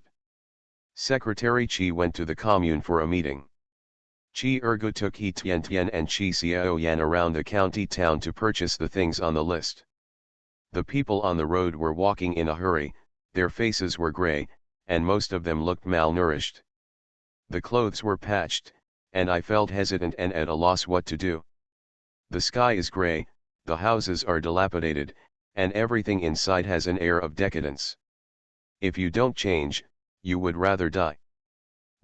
Secretary Chi went to the commune for a meeting. Chi Ergo took He Tian Tian and Chi Xiao Yan around the county town to purchase the things on the list. The people on the road were walking in a hurry, their faces were gray, and most of them looked malnourished. The clothes were patched, and I felt hesitant and at a loss what to do. The sky is gray, the houses are dilapidated, and everything inside has an air of decadence. If you don't change, you would rather die.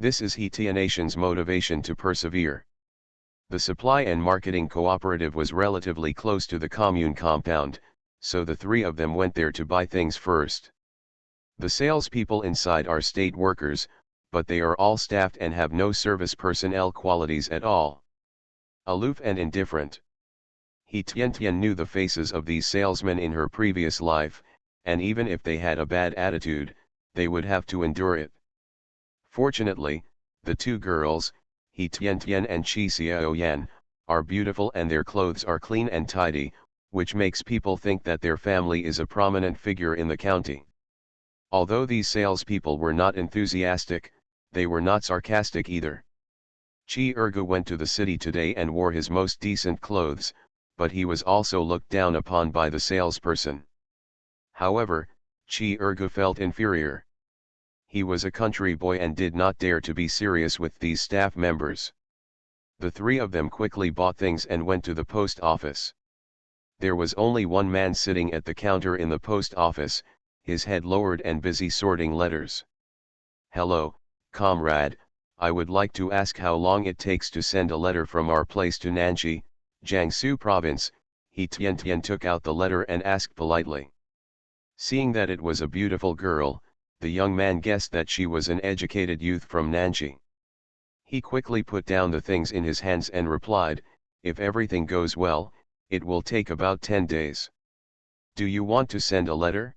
This is Haitianation's motivation to persevere. The supply and marketing cooperative was relatively close to the commune compound, so the three of them went there to buy things first. The salespeople inside are state workers, but they are all staffed and have no service personnel qualities at all. Aloof and indifferent. He Tian Tian knew the faces of these salesmen in her previous life, and even if they had a bad attitude, they would have to endure it. Fortunately, the two girls, He Tian Tian and Chi Xiao Yan, are beautiful and their clothes are clean and tidy, which makes people think that their family is a prominent figure in the county. Although these salespeople were not enthusiastic, they were not sarcastic either. Chi Ergo went to the city today and wore his most decent clothes, but he was also looked down upon by the salesperson. However, Chi Ergo felt inferior. He was a country boy and did not dare to be serious with these staff members. The three of them quickly bought things and went to the post office. There was only one man sitting at the counter in the post office, his head lowered and busy sorting letters. "Hello, comrade, I would like to ask how long it takes to send a letter from our place to Nanshi, Jiangsu province." He Tian Tian took out the letter and asked politely. Seeing that it was a beautiful girl, the young man guessed that she was an educated youth from Nanshi. He quickly put down the things in his hands and replied, "If everything goes well, it will take about 10 days. Do you want to send a letter?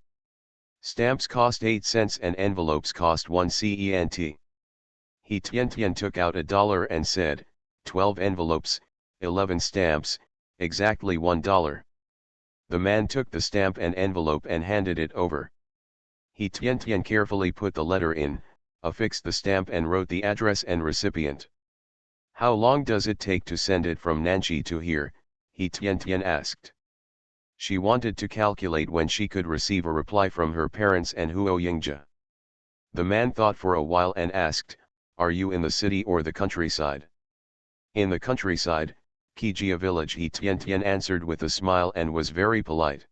Stamps cost 8 cents and envelopes cost 1 cent." He Tian Tian took out $1 and said, 12 envelopes, 11 stamps, exactly $1. The man took the stamp and envelope and handed it over. He Tian Tian carefully put the letter in, affixed the stamp and wrote the address and recipient. "How long does it take to send it from Nanshi to here?" He Tian Tian asked. She wanted to calculate when she could receive a reply from her parents and Huo Yingja. The man thought for a while and asked, "Are you in the city or the countryside?" "In the countryside, Kijia village," He Tian Tian answered with a smile and was very polite.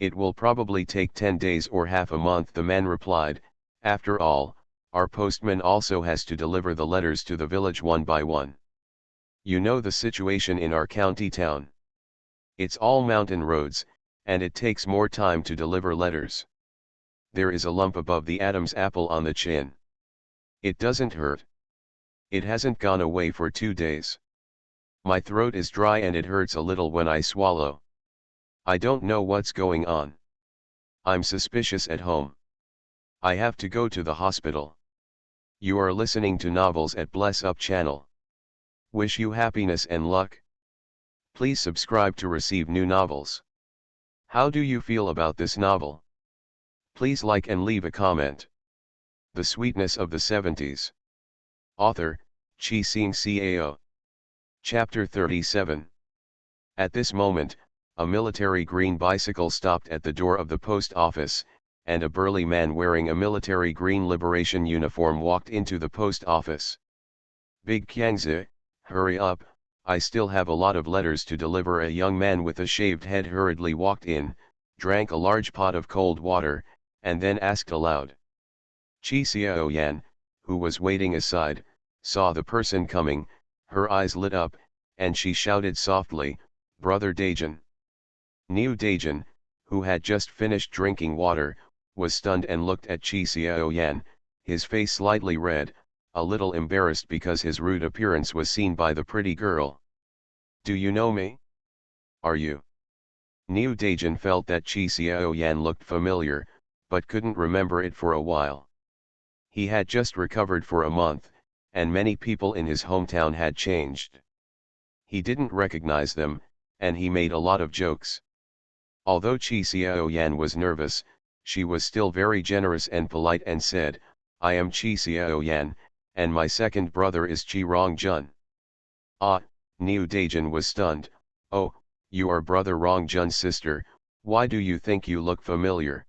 "It will probably take 10 days or half a month," the man replied. "After all, our postman also has to deliver the letters to the village one by one. You know the situation in our county town. It's all mountain roads, and it takes more time to deliver letters. There is a lump above the Adam's apple on the chin. It doesn't hurt. It hasn't gone away for 2 days. My throat is dry and it hurts a little when I swallow. I don't know what's going on. I'm suspicious at home. I have to go to the hospital." You are listening to Novels at Bless Up channel. Wish you happiness and luck. Please subscribe to receive new novels. How do you feel about this novel? Please like and leave a comment. The Sweetness of the 70s. Author, Chi Sing Cao. Chapter 37. At this moment, a military green bicycle stopped at the door of the post office, and a burly man wearing a military green liberation uniform walked into the post office. "Big Kiangzi, hurry up, I still have a lot of letters to deliver." A young man with a shaved head hurriedly walked in, drank a large pot of cold water, and then asked aloud. Chi Xiao Yan, who was waiting aside, saw the person coming, her eyes lit up, and she shouted softly, "Brother Dajan." Niu Dajan, who had just finished drinking water, was stunned and looked at Chi Xiao Yan, his face slightly red, a little embarrassed because his rude appearance was seen by the pretty girl. "Do you know me? Are you?" Niu Dajan felt that Chi Xiao Yan looked familiar, but couldn't remember it for a while. He had just recovered for a month, and many people in his hometown had changed. He didn't recognize them, and he made a lot of jokes. Although Chi Xiao Yan was nervous, she was still very generous and polite and said, "I am Chi Xiao Yan, and my second brother is Chi Rongjun." Ah, Niu Daejin was stunned. Oh, you are brother Rong Jun's sister, why do you think you look familiar?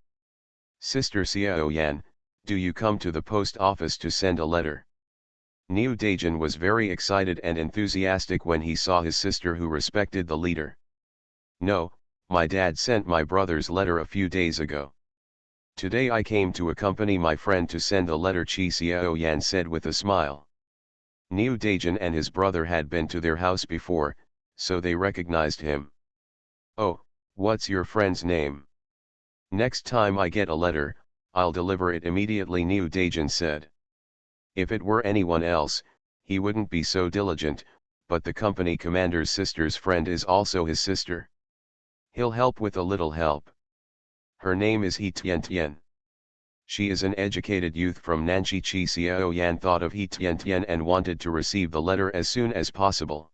Sister Xiao Yan, do you come to the post office to send a letter? Niu Daejin was very excited and enthusiastic when he saw his sister who respected the leader. No, my dad sent my brother's letter a few days ago. Today I came to accompany my friend to send the letter, Chi Xiao Yan said with a smile. Niu Daejin and his brother had been to their house before, so they recognized him. Oh, what's your friend's name? Next time I get a letter, I'll deliver it immediately, Niu Daejin said. If it were anyone else, he wouldn't be so diligent, but the company commander's sister's friend is also his sister. He'll help with a little help. Her name is He Tian Tian. She is an educated youth from Nanxi. Chi Xiao Yan thought of He Tian Tian and wanted to receive the letter as soon as possible.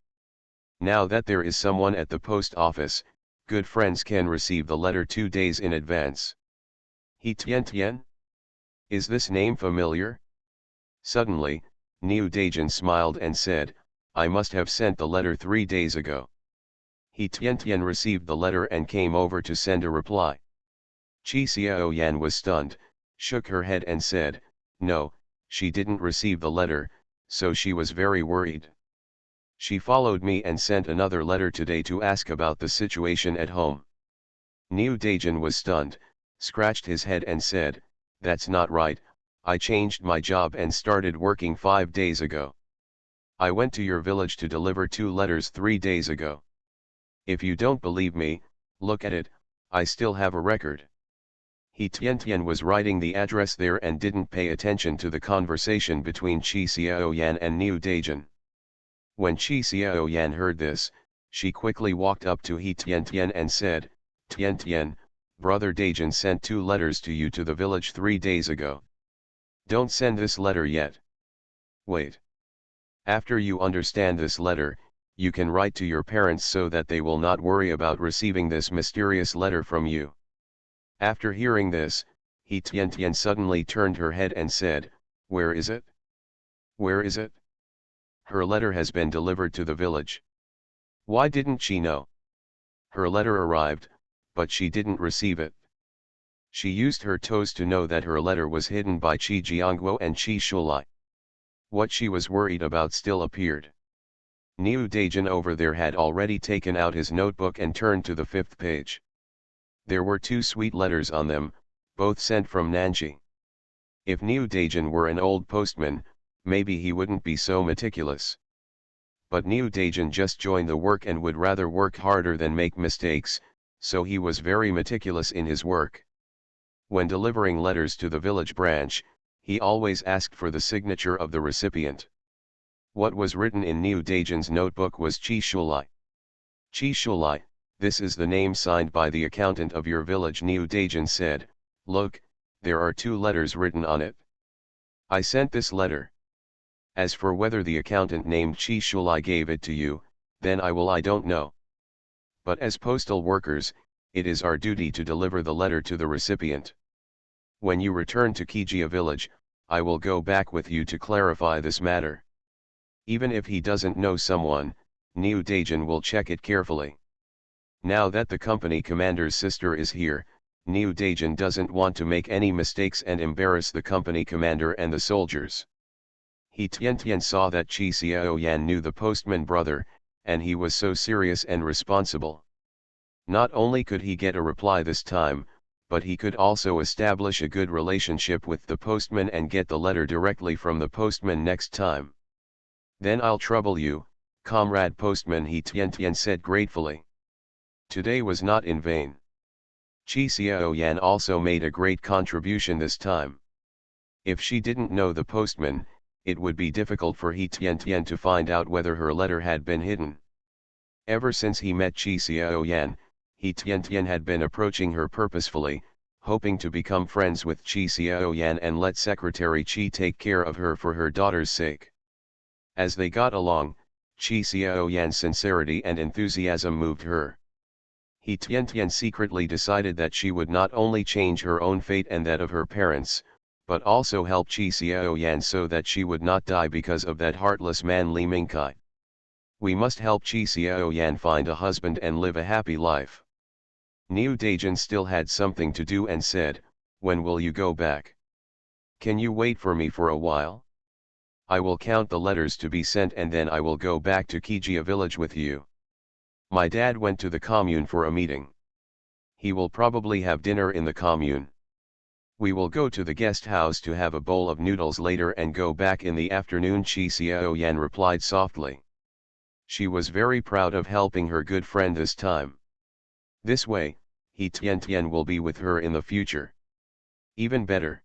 Now that there is someone at the post office, good friends can receive the letter 2 days in advance. He Tian Tian? Is this name familiar? Suddenly, Niu Daejin smiled and said, I must have sent the letter 3 days ago. He Tian Tian received the letter and came over to send a reply. Chi Xiao Yan was stunned, shook her head and said, no, she didn't receive the letter, so she was very worried. She followed me and sent another letter today to ask about the situation at home. Niu Daejin was stunned, scratched his head and said, that's not right, I changed my job and started working 5 days ago. I went to your village to deliver 2 letters 3 days ago. If you don't believe me, look at it, I still have a record. He Tian Tian was writing the address there and didn't pay attention to the conversation between Chi Xiao Yan and Niu Daejin. When Chi Xiao Yan heard this, she quickly walked up to He Tian Tian and said, Tian Tian, brother Daejin sent 2 letters to you to the village 3 days ago. Don't send this letter yet. Wait. After you understand this letter, you can write to your parents so that they will not worry about receiving this mysterious letter from you. After hearing this, He Tian Tian suddenly turned her head and said, where is it? Where is it? Her letter has been delivered to the village. Why didn't she know? Her letter arrived, but she didn't receive it. She used her toes to know that her letter was hidden by Qi Jiangguo and Qi Shulai. What she was worried about still appeared. Niu Daejin over there had already taken out his notebook and turned to the 5th page. There were 2 sweet letters on them, both sent from Nanxi. If Niu Daejin were an old postman, maybe he wouldn't be so meticulous. But Niu Daejin just joined the work and would rather work harder than make mistakes, so he was very meticulous in his work. When delivering letters to the village branch, he always asked for the signature of the recipient. What was written in Niu Daejin's notebook was Qi Shulai. Qi Shulai, this is the name signed by the accountant of your village. Niu Daejin said, look, there are 2 letters written on it. I sent this letter. As for whether the accountant named Qi Shulai gave it to you, then I don't know. But as postal workers, it is our duty to deliver the letter to the recipient. When you return to Kijia village, I will go back with you to clarify this matter. Even if he doesn't know someone, Niu Daejin will check it carefully. Now that the company commander's sister is here, Niu Daejin doesn't want to make any mistakes and embarrass the company commander and the soldiers. He Tian Tian saw that Chi Xiao Yan knew the postman brother, and he was so serious and responsible. Not only could he get a reply this time, but he could also establish a good relationship with the postman and get the letter directly from the postman next time. Then I'll trouble you, comrade postman, He Tian Tian said gratefully. Today was not in vain. Chi Xiao Yan also made a great contribution this time. If she didn't know the postman, it would be difficult for He Tian Tian to find out whether her letter had been hidden. Ever since he met Chi Xiao Yan, He Tian Tian had been approaching her purposefully, hoping to become friends with Chi Xiao Yan and let Secretary Chi take care of her for her daughter's sake. As they got along, Chi Xiao Yan's sincerity and enthusiasm moved her. He Tian Tian secretly decided that she would not only change her own fate and that of her parents, but also help Chi Xiao Yan so that she would not die because of that heartless man Li Mingkai. We must help Chi Xiao Yan find a husband and live a happy life. Niu Daijin still had something to do and said, when will you go back? Can you wait for me for a while? I will count the letters to be sent and then I will go back to Kijia village with you. My dad went to the commune for a meeting. He will probably have dinner in the commune. We will go to the guest house to have a bowl of noodles later and go back in the afternoon, Chi Xiao Yan replied softly. She was very proud of helping her good friend this time. This way, He Tian will be with her in the future. Even better.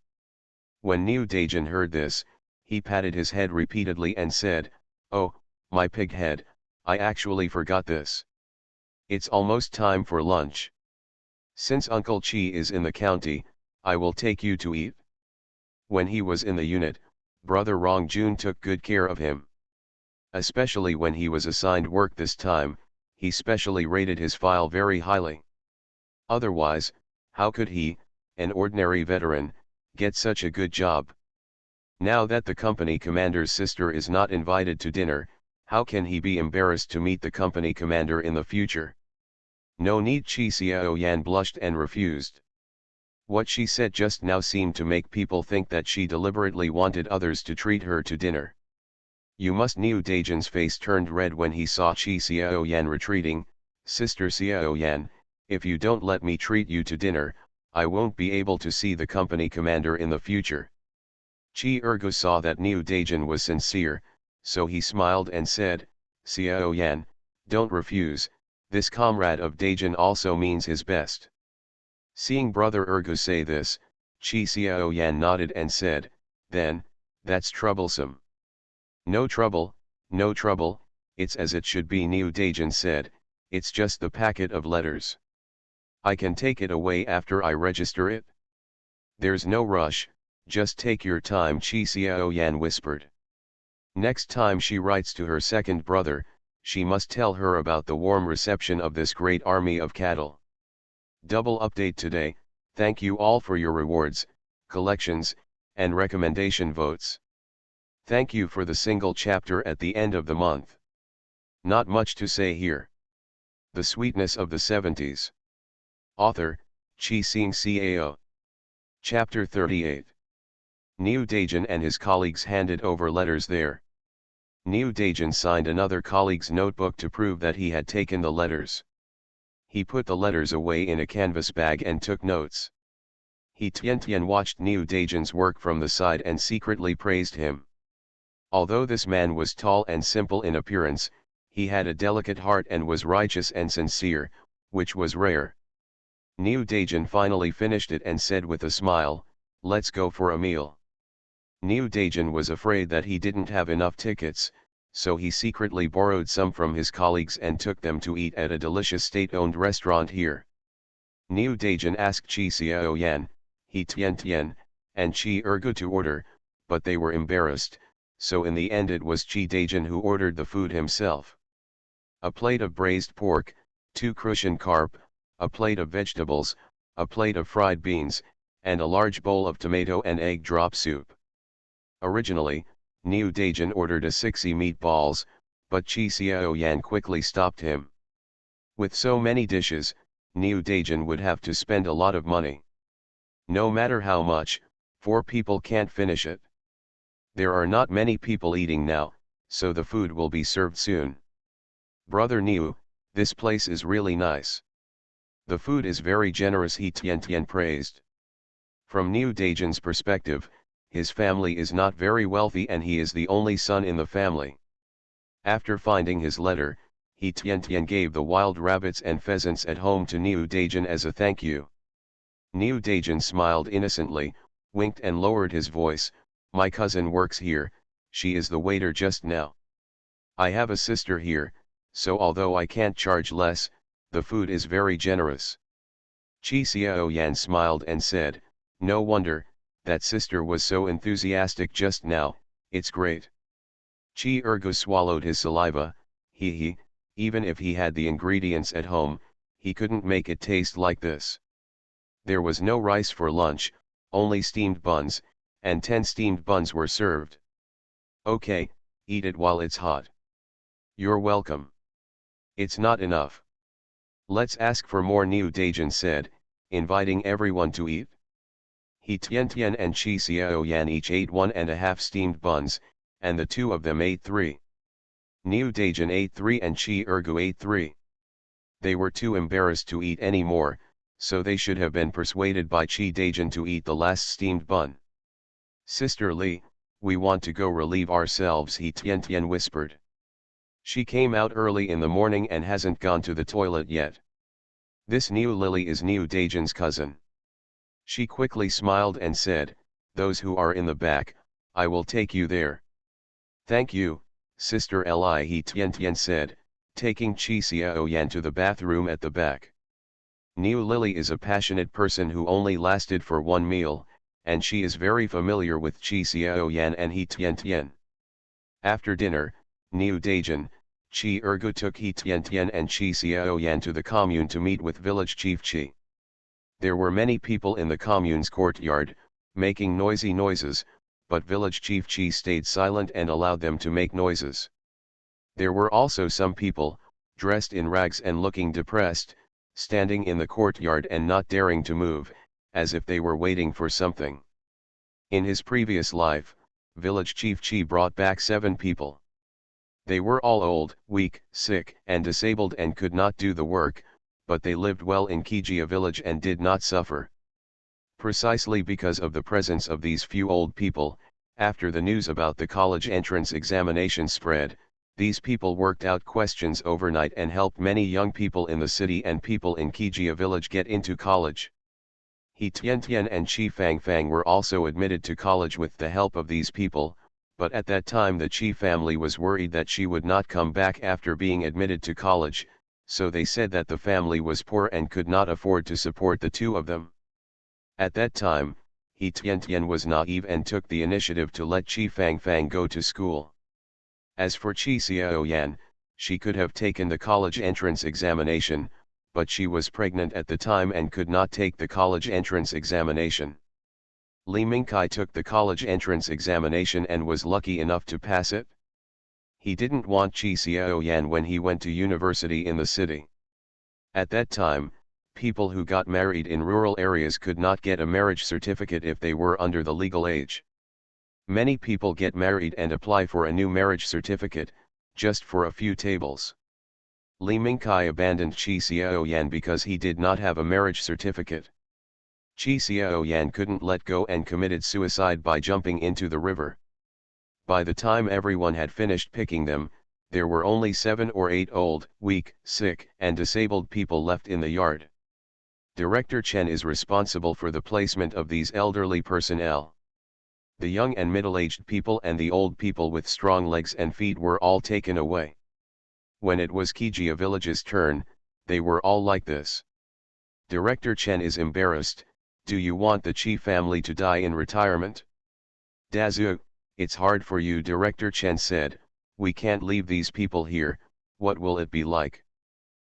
When Niu Daijin heard this, he patted his head repeatedly and said, "Oh, my pig head, I actually forgot this. It's almost time for lunch. Since Uncle Chi is in the county, I will take you to eat." When he was in the unit, brother Rong Jun took good care of him. Especially when he was assigned work this time, he specially rated his file very highly. Otherwise, how could he, an ordinary veteran, get such a good job? Now that the company commander's sister is not invited to dinner, how can he be embarrassed to meet the company commander in the future? No need. Chi Xiao Yan blushed and refused. What she said just now seemed to make people think that she deliberately wanted others to treat her to dinner. You must. Niu Daijin's face turned red when he saw Chi Xiao Yan retreating. Sister Xiao Yan, if you don't let me treat you to dinner, I won't be able to see the company commander in the future. Chi Ergo saw that Niu Daijin was sincere, so he smiled and said, "Xiao Yan, don't refuse, this comrade of Daijin also means his best." Seeing brother Ergo say this, Chi Xiao Yan nodded and said, "Then, that's troublesome." "No trouble, no trouble, it's as it should be," Niu Daijin said, "it's just the packet of letters. I can take it away after I register it." "There's no rush, just take your time," Chi Xiao Yan whispered. Next time she writes to her second brother, she must tell her about the warm reception of this great army of cattle. Double update today. Thank you all for your rewards, collections, and recommendation votes. Thank you for the single chapter at the end of the month. Not much to say here. The Sweetness of the 70s. Author, Chi Sing Cao. Chapter 38. Niu Daijin and his colleagues handed over letters there. Niu Daijin signed another colleague's notebook to prove that he had taken the letters. He put the letters away in a canvas bag and took notes. He Tian watched Niu Daijin's work from the side and secretly praised him. Although this man was tall and simple in appearance, he had a delicate heart and was righteous and sincere, which was rare. Niu Daijin finally finished it and said with a smile, "Let's go for a meal." Niu Daijin was afraid that he didn't have enough tickets, so he secretly borrowed some from his colleagues and took them to eat at a delicious state-owned restaurant here. Niu Daijin asked Chi Xiao Yan, He Tian, and Chi Ergu to order, but they were embarrassed, so in the end it was Chi Daijin who ordered the food himself. A plate of braised pork, 2 crucian carp, a plate of vegetables, a plate of fried beans, and a large bowl of tomato and egg drop soup. Originally, Niu Daijin ordered a 60 meatballs, but Chi Xiao Yan quickly stopped him. With so many dishes, Niu Daijin would have to spend a lot of money. No matter how much, 4 people can't finish it. There are not many people eating now, so the food will be served soon. "Brother Niu, this place is really nice. The food is very generous," He Tian praised. From Niu Daijin's perspective, his family is not very wealthy and he is the only son in the family. After finding his letter, He Tian gave the wild rabbits and pheasants at home to Niu Daijin as a thank you. Niu Daijin smiled innocently, winked and lowered his voice, "My cousin works here, she is the waiter just now. I have a sister here, so although I can't charge less, the food is very generous." Chi Xiao Yan smiled and said, "No wonder, that sister was so enthusiastic just now, it's great." Chi Ergo swallowed his saliva, even if he had the ingredients at home, he couldn't make it taste like this. There was no rice for lunch, only steamed buns, and 10 steamed buns were served. "Okay, eat it while it's hot." You're welcome. It's not enough. Let's ask for more, Niu Daijin said, inviting everyone to eat. He Tian and Chi Xiao Yan each ate 1.5 steamed buns, and the two of them ate 3. Niu Daijin ate 3 and Chi Ergu ate 3. They were too embarrassed to eat any more, so they should have been persuaded by Chi Daijin to eat the last steamed bun. Sister Li, we want to go relieve ourselves, he Tian whispered. She came out early in the morning and hasn't gone to the toilet yet. This Niu Lily is Niu Daijin's cousin. She quickly smiled and said, those who are in the back, I will take you there. Thank you, Sister Li, he Tian said, taking Chi Xiao Yan to the bathroom at the back. Niu Lily is a passionate person who only lasted for one meal, and she is very familiar with Chi Xiao Yan and he Tian. After dinner, Niu Daijin, Chi Ergu took he Tian and Chi Xiao Yan to the commune to meet with village chief Chi. There were many people in the commune's courtyard, making noisy noises, but village chief Chi stayed silent and allowed them to make noises. There were also some people, dressed in rags and looking depressed, standing in the courtyard and not daring to move, as if they were waiting for something. In his previous life, village chief Chi brought back 7 people. They were all old, weak, sick, and disabled and could not do the work, but they lived well in Kijia village and did not suffer. Precisely because of the presence of these few old people, after the news about the college entrance examination spread, these people worked out questions overnight and helped many young people in the city and people in Kijia village get into college. He Tian and Chi Fang were also admitted to college with the help of these people, but at that time the Chi family was worried that she would not come back after being admitted to college, so they said that the family was poor and could not afford to support the two of them. At that time, he Tian was naive and took the initiative to let Chi Fang go to school. As for Chi Xiao Yan, she could have taken the college entrance examination, but she was pregnant at the time and could not take the college entrance examination. Li Mingkai took the college entrance examination and was lucky enough to pass it. He didn't want Chi Xiao Yan when he went to university in the city. At that time, people who got married in rural areas could not get a marriage certificate if they were under the legal age. Many people get married and apply for a new marriage certificate, just for a few tables. Li Mingkai abandoned Chi Xiao Yan because he did not have a marriage certificate. Chi Xiao Yan couldn't let go and committed suicide by jumping into the river. By the time everyone had finished picking them, there were only 7 or 8 old, weak, sick, and disabled people left in the yard. Director Chen is responsible for the placement of these elderly personnel. The young and middle-aged people and the old people with strong legs and feet were all taken away. When it was Kijia village's turn, they were all like this. Director Chen is embarrassed. Do you want the Chi family to die in retirement? Dazu, it's hard for you, Director Chen said. We can't leave these people here. What will it be like?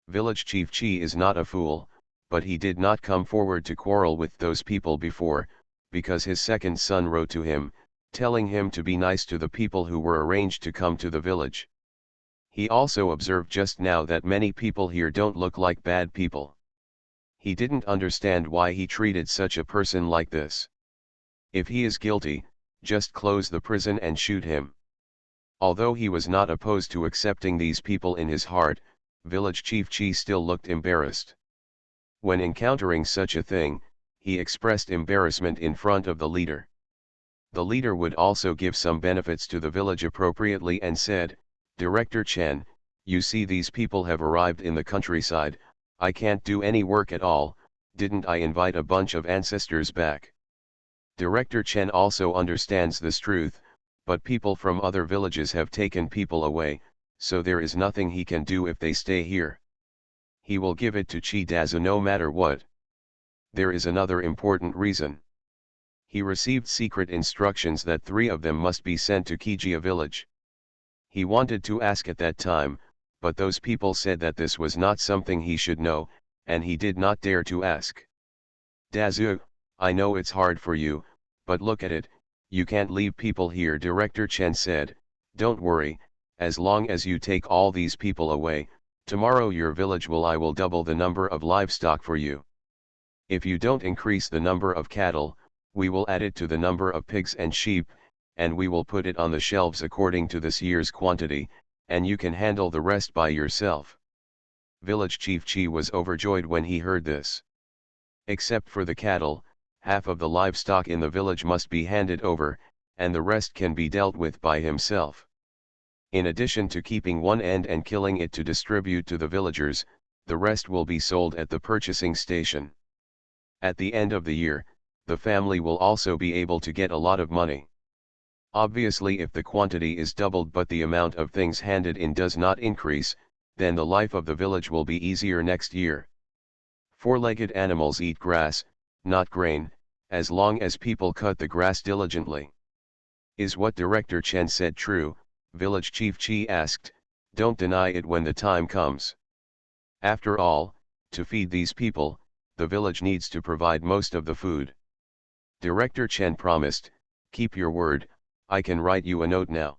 Village Chief Chi is not a fool, but he did not come forward to quarrel with those people before, because his second son wrote to him, telling him to be nice to the people who were arranged to come to the village. He also observed just now that many people here don't look like bad people. He didn't understand why he treated such a person like this. If he is guilty, just close the prison and shoot him. Although he was not opposed to accepting these people in his heart, village chief Chi still looked embarrassed. When encountering such a thing, he expressed embarrassment in front of the leader. The leader would also give some benefits to the village appropriately and said, Director Chen, you see these people have arrived in the countryside, I can't do any work at all, didn't I invite a bunch of ancestors back? Director Chen also understands this truth, but people from other villages have taken people away, so there is nothing he can do if they stay here. He will give it to Chi Dazu no matter what. There is another important reason. He received secret instructions that 3 of them must be sent to Kijia village. He wanted to ask at that time, but those people said that this was not something he should know, and he did not dare to ask. Dazu, I know it's hard for you, but look at it, you can't leave people here, Director Chen said. Don't worry, as long as you take all these people away, tomorrow your village I will double the number of livestock for you. If you don't increase the number of cattle, we will add it to the number of pigs and sheep, and we will put it on the shelves according to this year's quantity, and you can handle the rest by yourself. Village Chief Chi was overjoyed when he heard this. Except for the cattle, half of the livestock in the village must be handed over, and the rest can be dealt with by himself. In addition to keeping one end and killing it to distribute to the villagers, the rest will be sold at the purchasing station. At the end of the year, the family will also be able to get a lot of money. Obviously, if the quantity is doubled but the amount of things handed in does not increase, then the life of the village will be easier next year. Four-legged animals eat grass, not grain, as long as people cut the grass diligently. Is what Director Chen said true? Village Chief Chi asked. Don't deny it when the time comes. After all, to feed these people, the village needs to provide most of the food. Director Chen promised, keep your word, I can write you a note now.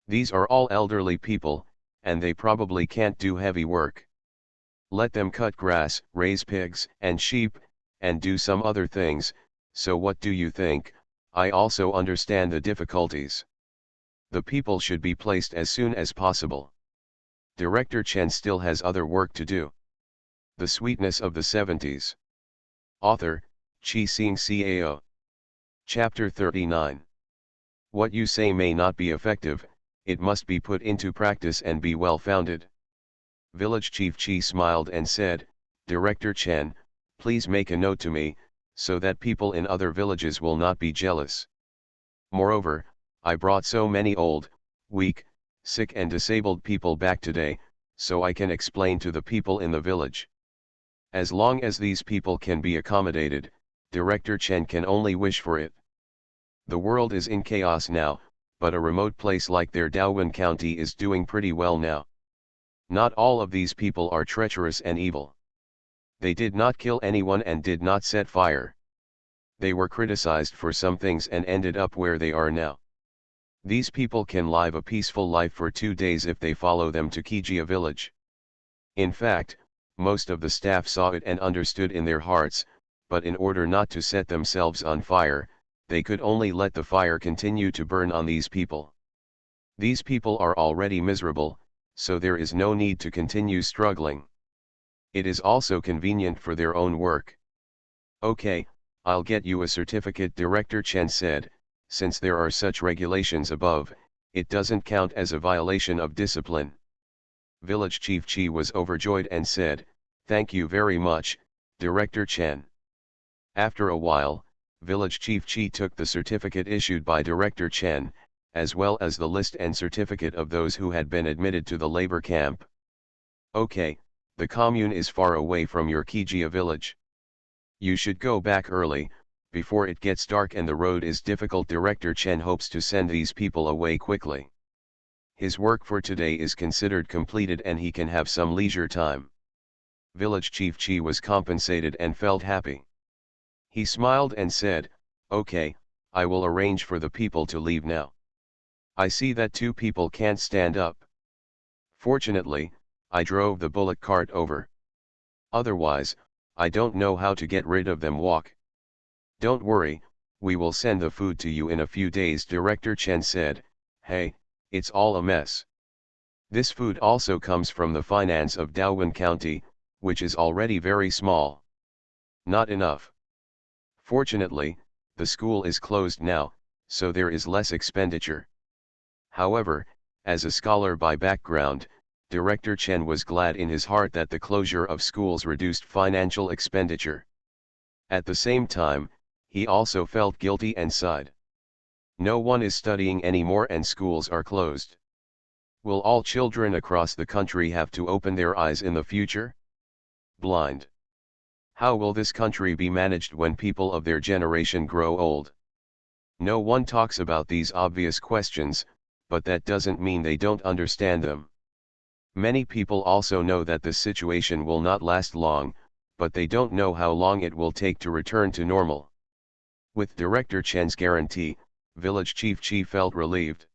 These are all elderly people, and they probably can't do heavy work. Let them cut grass, raise pigs and sheep, and do some other things. So what do you think? I also understand the difficulties. The people should be placed as soon as possible. Director Chen still has other work to do. The Sweetness of the Seventies. Author, Chi Sing Cao. Chapter 39. What you say may not be effective, it must be put into practice and be well founded. Village Chief Chi smiled and said, Director Chen, please make a note to me, so that people in other villages will not be jealous. Moreover, I brought so many old, weak, sick and disabled people back today, so I can explain to the people in the village. As long as these people can be accommodated, Director Chen can only wish for it. The world is in chaos now, but a remote place like their Daowen County is doing pretty well now. Not all of these people are treacherous and evil. They did not kill anyone and did not set fire. They were criticized for some things and ended up where they are now. These people can live a peaceful life for 2 days if they follow them to Kijia village. In fact, most of the staff saw it and understood in their hearts, but in order not to set themselves on fire, they could only let the fire continue to burn on these people. These people are already miserable, so there is no need to continue struggling. It is also convenient for their own work. Okay, I'll get you a certificate, Director Chen said. Since there are such regulations above, it doesn't count as a violation of discipline. Village Chief Chi was overjoyed and said, Thank you very much, Director Chen. After a while, Village Chief Chi took the certificate issued by Director Chen, as well as the list and certificate of those who had been admitted to the labor camp. Okay, the commune is far away from your Kijia village. You should go back early, before it gets dark and the road is difficult. Director Chen hopes to send these people away quickly. His work for today is considered completed and he can have some leisure time. Village Chief Chi was compensated and felt happy. He smiled and said, Okay, I will arrange for the people to leave now. I see that 2 people can't stand up. Fortunately, I drove the bullock cart over. Otherwise, I don't know how to get rid of them. Walk. Don't worry, we will send the food to you in a few days. Director Chen said, Hey, it's all a mess. This food also comes from the finance of Daowen County, which is already very small. Not enough. Fortunately, the school is closed now, so there is less expenditure. However, as a scholar by background, Director Chen was glad in his heart that the closure of schools reduced financial expenditure. At the same time, he also felt guilty and sighed. No one is studying anymore and schools are closed. Will all children across the country have to open their eyes in the future? Blind. How will this country be managed when people of their generation grow old? No one talks about these obvious questions, but that doesn't mean they don't understand them. Many people also know that this situation will not last long, but they don't know how long it will take to return to normal. With Director Chen's guarantee, Village Chief Chi felt relieved.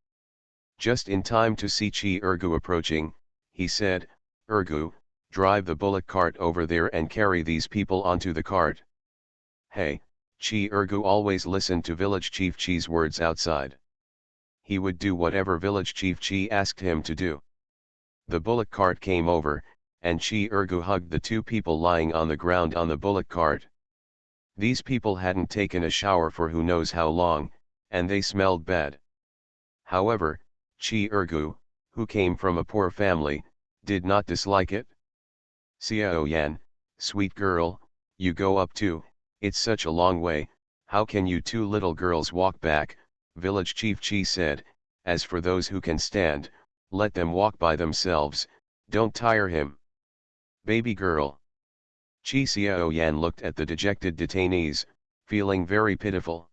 Just in time to see Chi Urgu approaching, he said, "Urgu, drive the bullock cart over there and carry these people onto the cart." Hey, Chi Urgu always listened to village chief Chi's words outside. He would do whatever village chief Chi asked him to do. The bullock cart came over, and Chi Urgu hugged the two people lying on the ground on the bullock cart. These people hadn't taken a shower for who knows how long, and they smelled bad. However, Chi Urgu, who came from a poor family, did not dislike it. "Xiao Yan, sweet girl, you go up too, it's such a long way, how can you two little girls walk back?" Village chief Chi said. "As for those who can stand, let them walk by themselves, don't tire him." "Baby girl." Chi Xiao Yan looked at the dejected detainees, feeling very pitiful.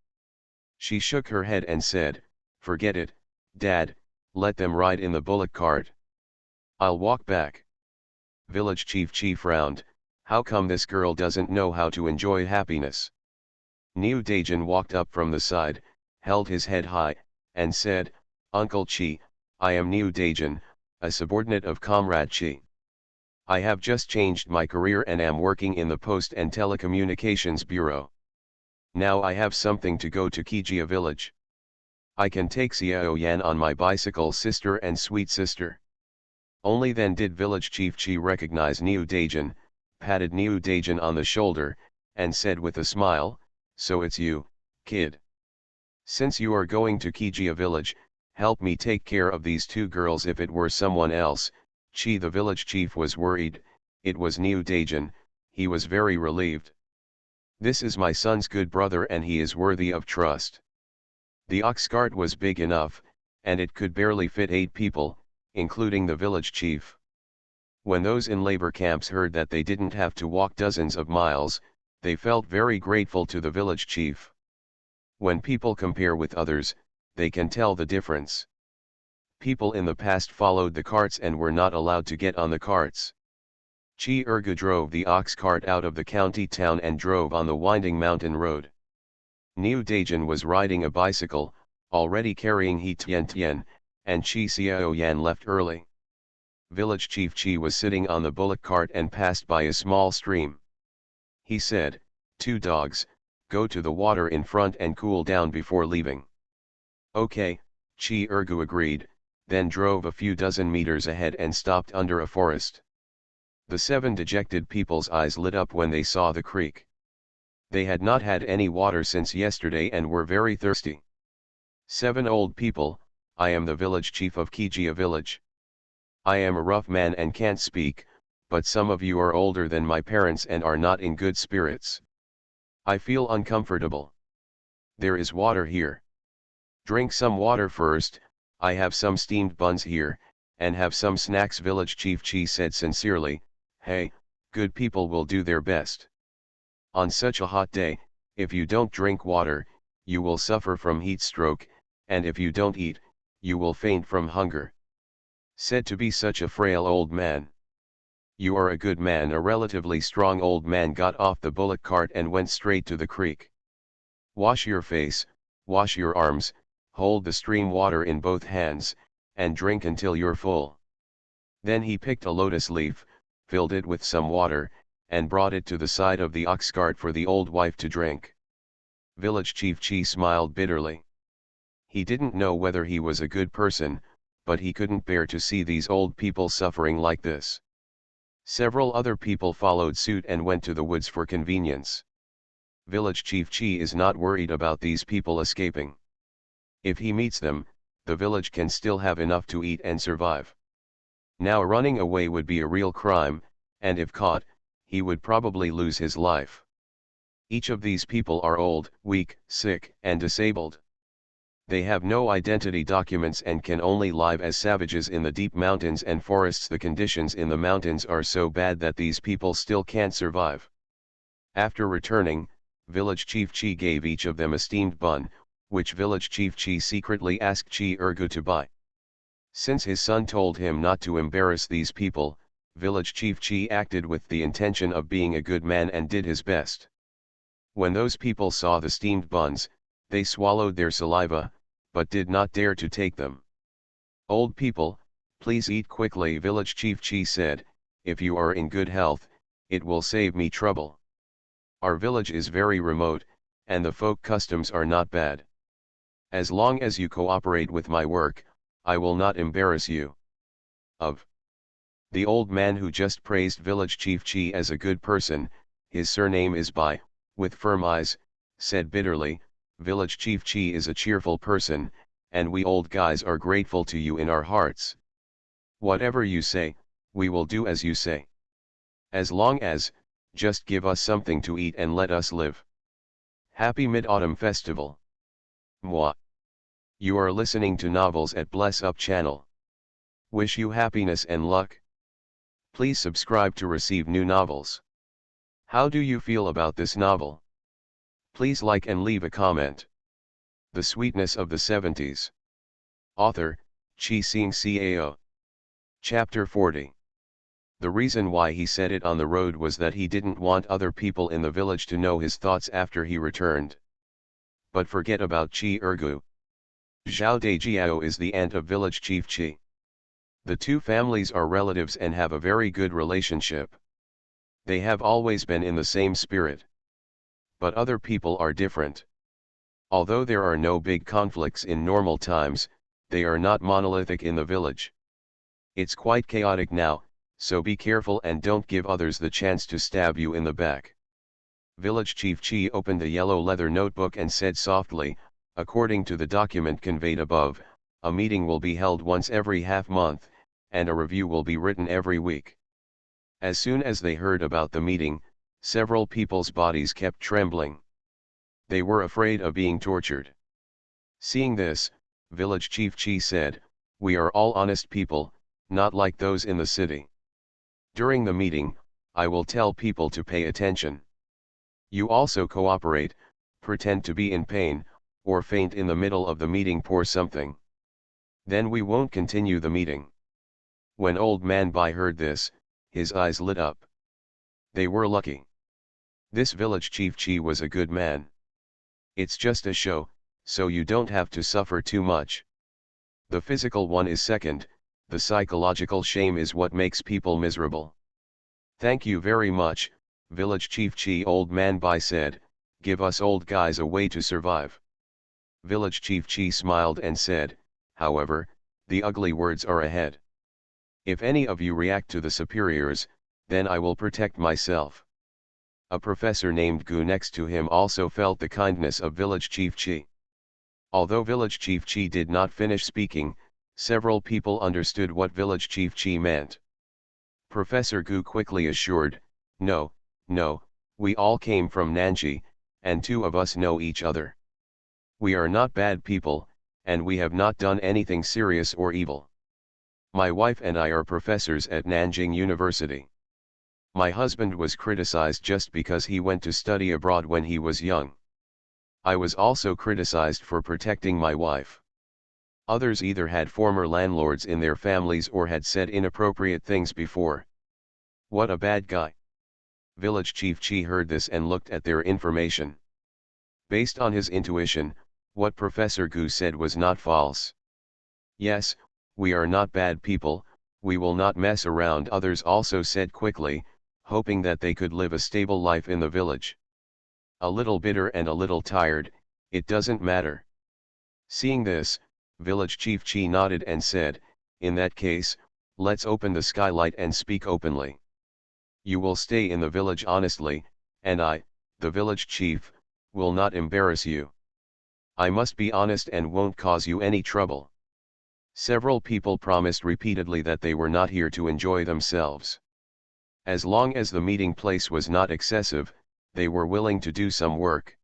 She shook her head and said, "Forget it, Dad, let them ride in the bullock cart. I'll walk back." Village chief Chi frowned. How come this girl doesn't know how to enjoy happiness? Niu Daijin walked up from the side, held his head high, and said, "Uncle Chi, I am Niu Daijin, a subordinate of Comrade Chi. I have just changed my career and am working in the Post and Telecommunications Bureau. Now I have something to go to Kijia village. I can take Xiao Yan on my bicycle, sister and sweet sister." Only then did village chief Chi recognize Niu Daijin, patted Niu Daijin on the shoulder, and said with a smile, "So it's you, kid. Since you are going to Kijia village, help me take care of these two girls. If it were someone else," Chi the village chief was worried. It was Niu Daijin, he was very relieved. "This is my son's good brother and he is worthy of trust." The ox cart was big enough, and it could barely fit 8 people, including the village chief. When those in labor camps heard that they didn't have to walk dozens of miles, they felt very grateful to the village chief. When people compare with others, they can tell the difference. People in the past followed the carts and were not allowed to get on the carts. Chi Urgu drove the ox cart out of the county town and drove on the winding mountain road. Niu Daijin was riding a bicycle, already carrying He Tian Tian, and Chi Xiao Yan left early. Village chief Chi was sitting on the bullock cart and passed by a small stream. He said, "Two dogs, go to the water in front and cool down before leaving." "Okay," Chi Urgu agreed, then drove a few dozen meters ahead and stopped under a forest. The 7 dejected people's eyes lit up when they saw the creek. They had not had any water since yesterday and were very thirsty. "7 old people, I am the village chief of Kijia village. I am a rough man and can't speak, but some of you are older than my parents and are not in good spirits. I feel uncomfortable. There is water here. Drink some water first. I have some steamed buns here, and have some snacks." Village chief Chi said sincerely, "Hey, good people will do their best. On such a hot day, if you don't drink water, you will suffer from heat stroke, and if you don't eat, you will faint from hunger." Said to be such a frail old man. "You are a good man." A relatively strong old man got off the bullock cart and went straight to the creek. "Wash your face, wash your arms, hold the stream water in both hands, and drink until you're full." Then he picked a lotus leaf, filled it with some water, and brought it to the side of the ox cart for the old wife to drink. Village chief Chi smiled bitterly. He didn't know whether he was a good person, but he couldn't bear to see these old people suffering like this. Several other people followed suit and went to the woods for convenience. Village chief Chi is not worried about these people escaping. If he meets them, the village can still have enough to eat and survive. Now running away would be a real crime, and if caught, he would probably lose his life. Each of these people are old, weak, sick, and disabled. They have no identity documents and can only live as savages in the deep mountains and forests. The conditions in the mountains are so bad that these people still can't survive. After returning, village chief Chi gave each of them a steamed bun, which village chief Chi secretly asked Chi Urgu to buy. Since his son told him not to embarrass these people, village chief Chi acted with the intention of being a good man and did his best. When those people saw the steamed buns, they swallowed their saliva, but did not dare to take them. Old people, please eat quickly, village chief Chi said. If you are in good health, it will save me trouble. Our village is very remote, and the folk customs are not bad. As long as you cooperate with my work, I will not embarrass you. Of the old man who just praised village chief Chi as a good person, his surname is Bai, with firm eyes, said bitterly, village chief Chi is a cheerful person, and we old guys are grateful to you in our hearts. Whatever you say, we will do as you say. As long as, just give us something to eat and let us live. Happy Mid-Autumn Festival. Moi. You are listening to Novels at Bless Up channel. Wish you happiness and luck. Please subscribe to receive new novels. How do you feel about this novel? Please like and leave a comment. The Sweetness of the Seventies. Author, Chi Sing Cao. Chapter 40. The reason why he said it on the road was that he didn't want other people in the village to know his thoughts after he returned. But forget about Chi Ergu. Zhao Dejiao is the aunt of village chief Chi. The two families are relatives and have a very good relationship. They have always been in the same spirit. But other people are different. Although there are no big conflicts in normal times, they are not monolithic in the village. It's quite chaotic now, so be careful and don't give others the chance to stab you in the back. Village Chief Chi opened a yellow leather notebook and said softly, according to the document conveyed above, a meeting will be held once every half-month, and a review will be written every week. As soon as they heard about the meeting, several people's bodies kept trembling. They were afraid of being tortured. Seeing this, Village Chief Chi said, "We are all honest people, not like those in the city. During the meeting, I will tell people to pay attention. You also cooperate, pretend to be in pain, or faint in the middle of the meeting, pour something. Then we won't continue the meeting." When Old Man Bai heard this, his eyes lit up. They were lucky. This village chief Chi was a good man. It's just a show, so you don't have to suffer too much. The physical one is second, the psychological shame is what makes people miserable. Thank you very much, Village Chief Chi. Old Man Bai said, give us old guys a way to survive. Village Chief Chi smiled and said, however, the ugly words are ahead. If any of you react to the superiors, then I will protect myself. A professor named Gu next to him also felt the kindness of Village Chief Chi. Although Village Chief Chi did not finish speaking, several people understood what Village Chief Chi meant. Professor Gu quickly assured, no, we all came from Nanji, and two of us know each other. We are not bad people, and we have not done anything serious or evil. My wife and I are professors at Nanjing University. My husband was criticized just because he went to study abroad when he was young. I was also criticized for protecting my wife. Others either had former landlords in their families or had said inappropriate things before. What a bad guy. Village Chief Chi heard this and looked at their information. Based on his intuition, what Professor Gu said was not false. Yes, we are not bad people, we will not mess around, others also said quickly, hoping that they could live a stable life in the village. A little bitter and a little tired, it doesn't matter. Seeing this, Village Chief Chi nodded and said, in that case, let's open the skylight and speak openly. You will stay in the village honestly, and I, the village chief, will not embarrass you. I must be honest and won't cause you any trouble. Several people promised repeatedly that they were not here to enjoy themselves. As long as the meeting place was not excessive, they were willing to do some work.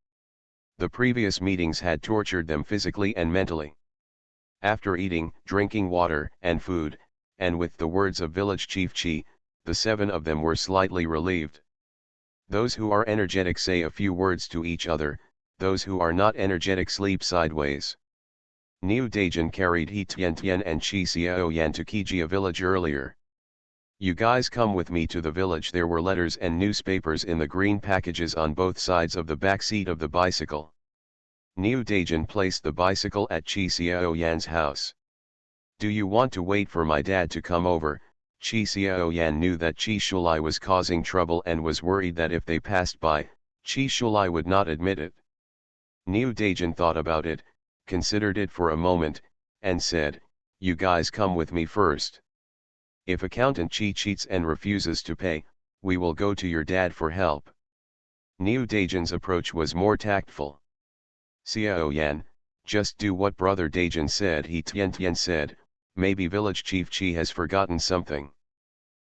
The previous meetings had tortured them physically and mentally. After eating, drinking water and food, and with the words of Village Chief Chi, the 7 of them were slightly relieved. Those who are energetic say a few words to each other, those who are not energetic sleep sideways. Niu Daijin carried He Tian Tian and Chi Xiao Yan to Kijia village earlier. You guys come with me to the village. There were letters and newspapers in the green packages on both sides of the back seat of the bicycle. Niu Daijin placed the bicycle at Chi Xiao Yan's house. Do you want to wait for my dad to come over? Chi Xiaoyan knew that Chi Shulai was causing trouble and was worried that if they passed by, Chi Shulai would not admit it. Niu Daijin thought about it, considered it for a moment, and said, "You guys come with me first. If accountant Chi cheats and refuses to pay, we will go to your dad for help." Niu Daijin's approach was more tactful. "Xiaoyan, just do what brother Daijin said." He Tian said, "Maybe village chief Chi has forgotten something.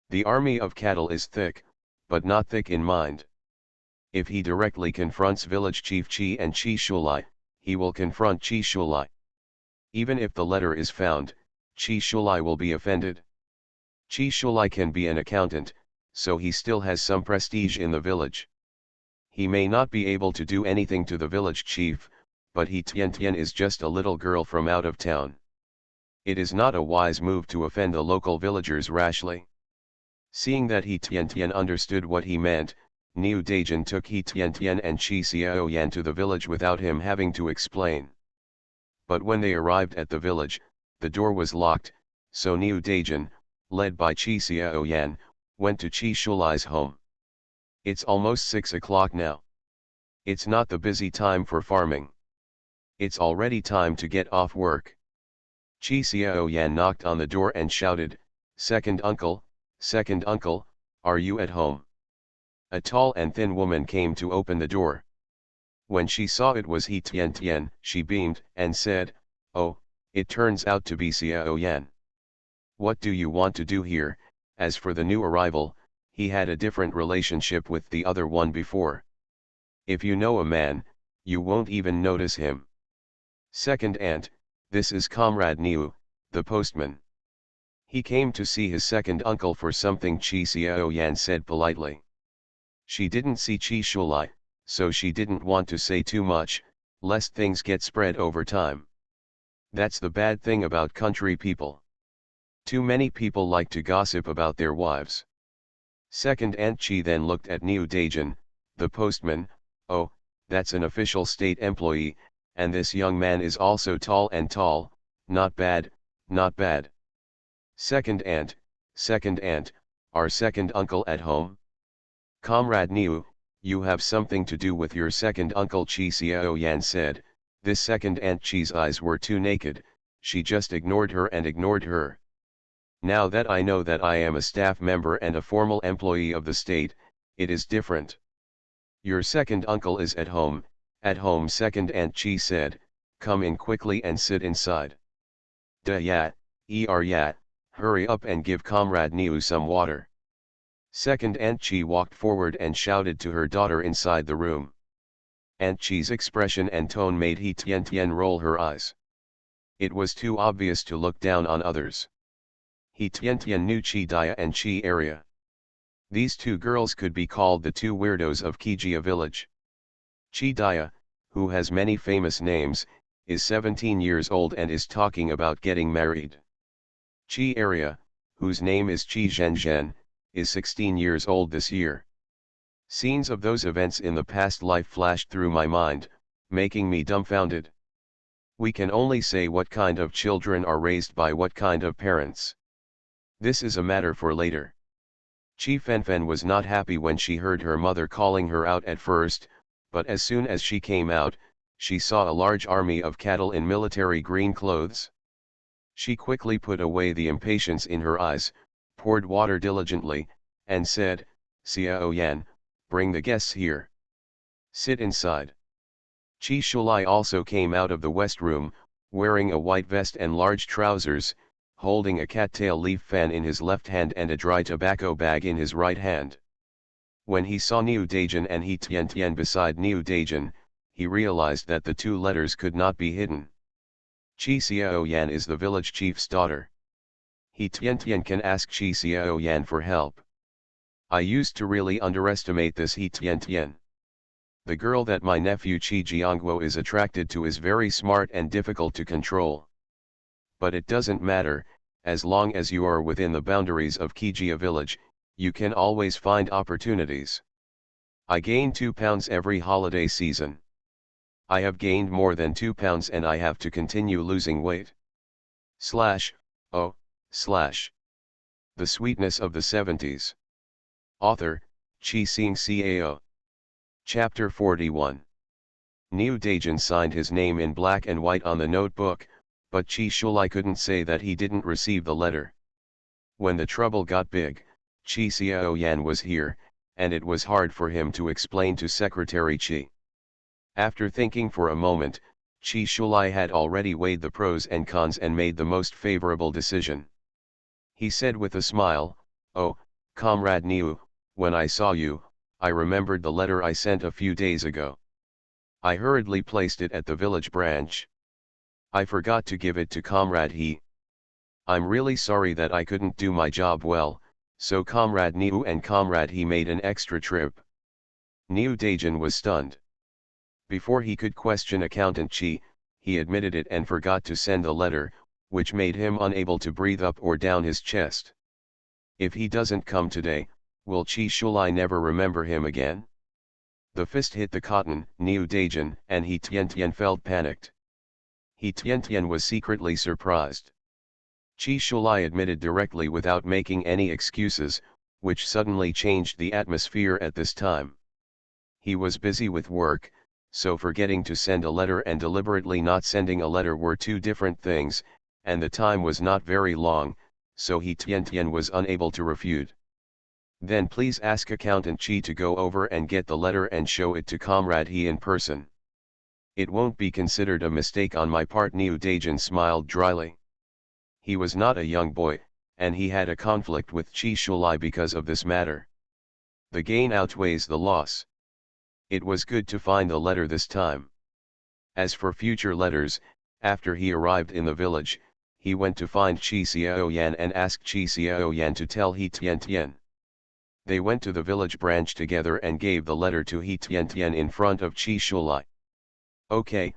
The army of cattle is thick, but not thick in mind. If he directly confronts village chief Chi and Chi Shulai, he will confront Chi Shulai. Even if the letter is found, Chi Shulai will be offended. Chi Shulai can be an accountant, so he still has some prestige in the village. He may not be able to do anything to the village chief, but he Tian is just a little girl from out of town. It is not a wise move to offend the local villagers rashly." Seeing that He Tian understood what he meant, Niu Daijin took He Tian and Chi Xiaoyan to the village without him having to explain. But when they arrived at the village, the door was locked, so Niu Daijin, led by Chi Xiaoyan, went to Chi Shulai's home. "It's almost 6 o'clock now. It's not the busy time for farming. It's already time to get off work." Chi Xiaoyan knocked on the door and shouted, second uncle, are you at home?" A tall and thin woman came to open the door. When she saw it was He Tian, she beamed and said, "Oh, it turns out to be Xiaoyan. What do you want to do here?" As for the new arrival, he had a different relationship with the other one before. If you know a man, you won't even notice him. "Second aunt, this is Comrade Niu, the postman. He came to see his second uncle for something," Chi Xiaoyan said politely. She didn't see Chi Shulai, so she didn't want to say too much, lest things get spread over time. That's the bad thing about country people. Too many people like to gossip about their wives. Second aunt Chi then looked at Niu Daijin, the postman. "Oh, that's an official state employee, and this young man is also tall, not bad, not bad. Second aunt, our second uncle at home?" "Comrade Niu, you have something to do with your second uncle," Chi Xiaoyan said. This second aunt Chi's eyes were too naked, she just ignored her and ignored her. "Now that I know that I am a staff member and a formal employee of the state, it is different. Your second uncle is at home," second aunt Chi said. "Come in quickly and sit inside. Ya, hurry up and give Comrade Niu some water." Second aunt Chi walked forward and shouted to her daughter inside the room. Aunt Chi's expression and tone made He Tian roll her eyes. It was too obvious to look down on others. He Tian knew Chi Dia and Chi Area. These two girls could be called the two weirdos of Kijia village. Chi Dia, who has many famous names, is 17 years old and is talking about getting married. Chi Area, whose name is Chi Zhenzhen, is 16 years old this year. Scenes of those events in the past life flashed through my mind, making me dumbfounded. We can only say what kind of children are raised by what kind of parents. This is a matter for later. Chi Fenfen was not happy when she heard her mother calling her out at first, but as soon as she came out, she saw a large army of cattle in military green clothes. She quickly put away the impatience in her eyes, poured water diligently, and said, "Xiaoyan, bring the guests here. Sit inside." Chi Shulai also came out of the west room, wearing a white vest and large trousers, holding a cattail leaf fan in his left hand and a dry tobacco bag in his right hand. When he saw Niu Daijin and He Tian beside Niu Daijin, he realized that the two letters could not be hidden. Chi Xiaoyan is the village chief's daughter. He Tian can ask Chi Xiaoyan for help. I used to really underestimate this He Tian. The girl that my nephew Chi Jiangguo is attracted to is very smart and difficult to control. But it doesn't matter, as long as you are within the boundaries of Kijia village, you can always find opportunities. I gain 2 pounds every holiday season. I have gained more than 2 pounds and I have to continue losing weight. Oh, slash. The Sweetness of the Seventies. Author, Chi Sing Cao. Chapter 41. Niu Daijin signed his name in black and white on the notebook, but Chi Shulai couldn't say that he didn't receive the letter. When the trouble got big, Chi Xiaoyan was here, and it was hard for him to explain to Secretary Chi. After thinking for a moment, Chi Shulai had already weighed the pros and cons and made the most favorable decision. He said with a smile, "Oh, Comrade Niu, when I saw you, I remembered the letter I sent a few days ago. I hurriedly placed it at the village branch. I forgot to give it to Comrade He. I'm really sorry that I couldn't do my job well, so Comrade Niu and Comrade He made an extra trip." Niu Daijin was stunned. Before he could question Accountant Chi, he admitted it and forgot to send the letter, which made him unable to breathe up or down his chest. If he doesn't come today, will Chi Shulai never remember him again? The fist hit the cotton, Niu Daijin, and He Tiantian felt panicked. He Tiantian was secretly surprised. Chi Shulai admitted directly without making any excuses, which suddenly changed the atmosphere at this time. He was busy with work, so forgetting to send a letter and deliberately not sending a letter were two different things, and the time was not very long, so He Tiantian was unable to refute. "Then please ask Accountant Chi to go over and get the letter and show it to Comrade He in person. It won't be considered a mistake on my part." Niu Daijin smiled dryly. He was not a young boy, and he had a conflict with Chi Shulai because of this matter. The gain outweighs the loss. It was good to find the letter this time. As for future letters, after he arrived in the village, he went to find Chi Xiaoyan and asked Chi Xiaoyan to tell He Tiantian. They went to the village branch together and gave the letter to He Tiantian in front of Chi Shulai. Okay,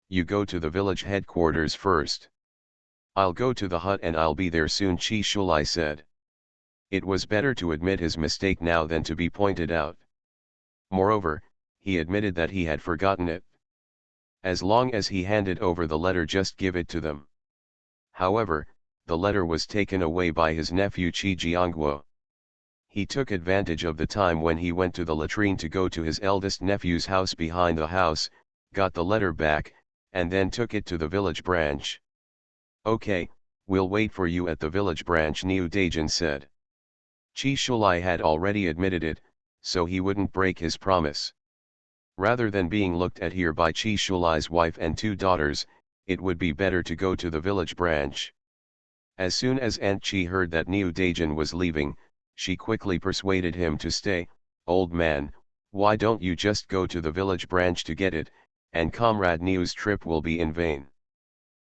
you go to the village headquarters first. I'll go to the hut and I'll be there soon, Chi Shulai said. It was better to admit his mistake now than to be pointed out. Moreover, he admitted that he had forgotten it. As long as he handed over the letter, just give it to them. However, the letter was taken away by his nephew Chi Jiangguo. He took advantage of the time when he went to the latrine to go to his eldest nephew's house behind the house, got the letter back, and then took it to the village branch. "Okay, we'll wait for you at the village branch," Niu Daijin said. Chi Shulai had already admitted it, so he wouldn't break his promise. Rather than being looked at here by Chi Shulai's wife and two daughters, it would be better to go to the village branch. As soon as Aunt Chi heard that Niu Daijin was leaving, she quickly persuaded him to stay. "Old man, why don't you just go to the village branch to get it, and Comrade Niu's trip will be in vain."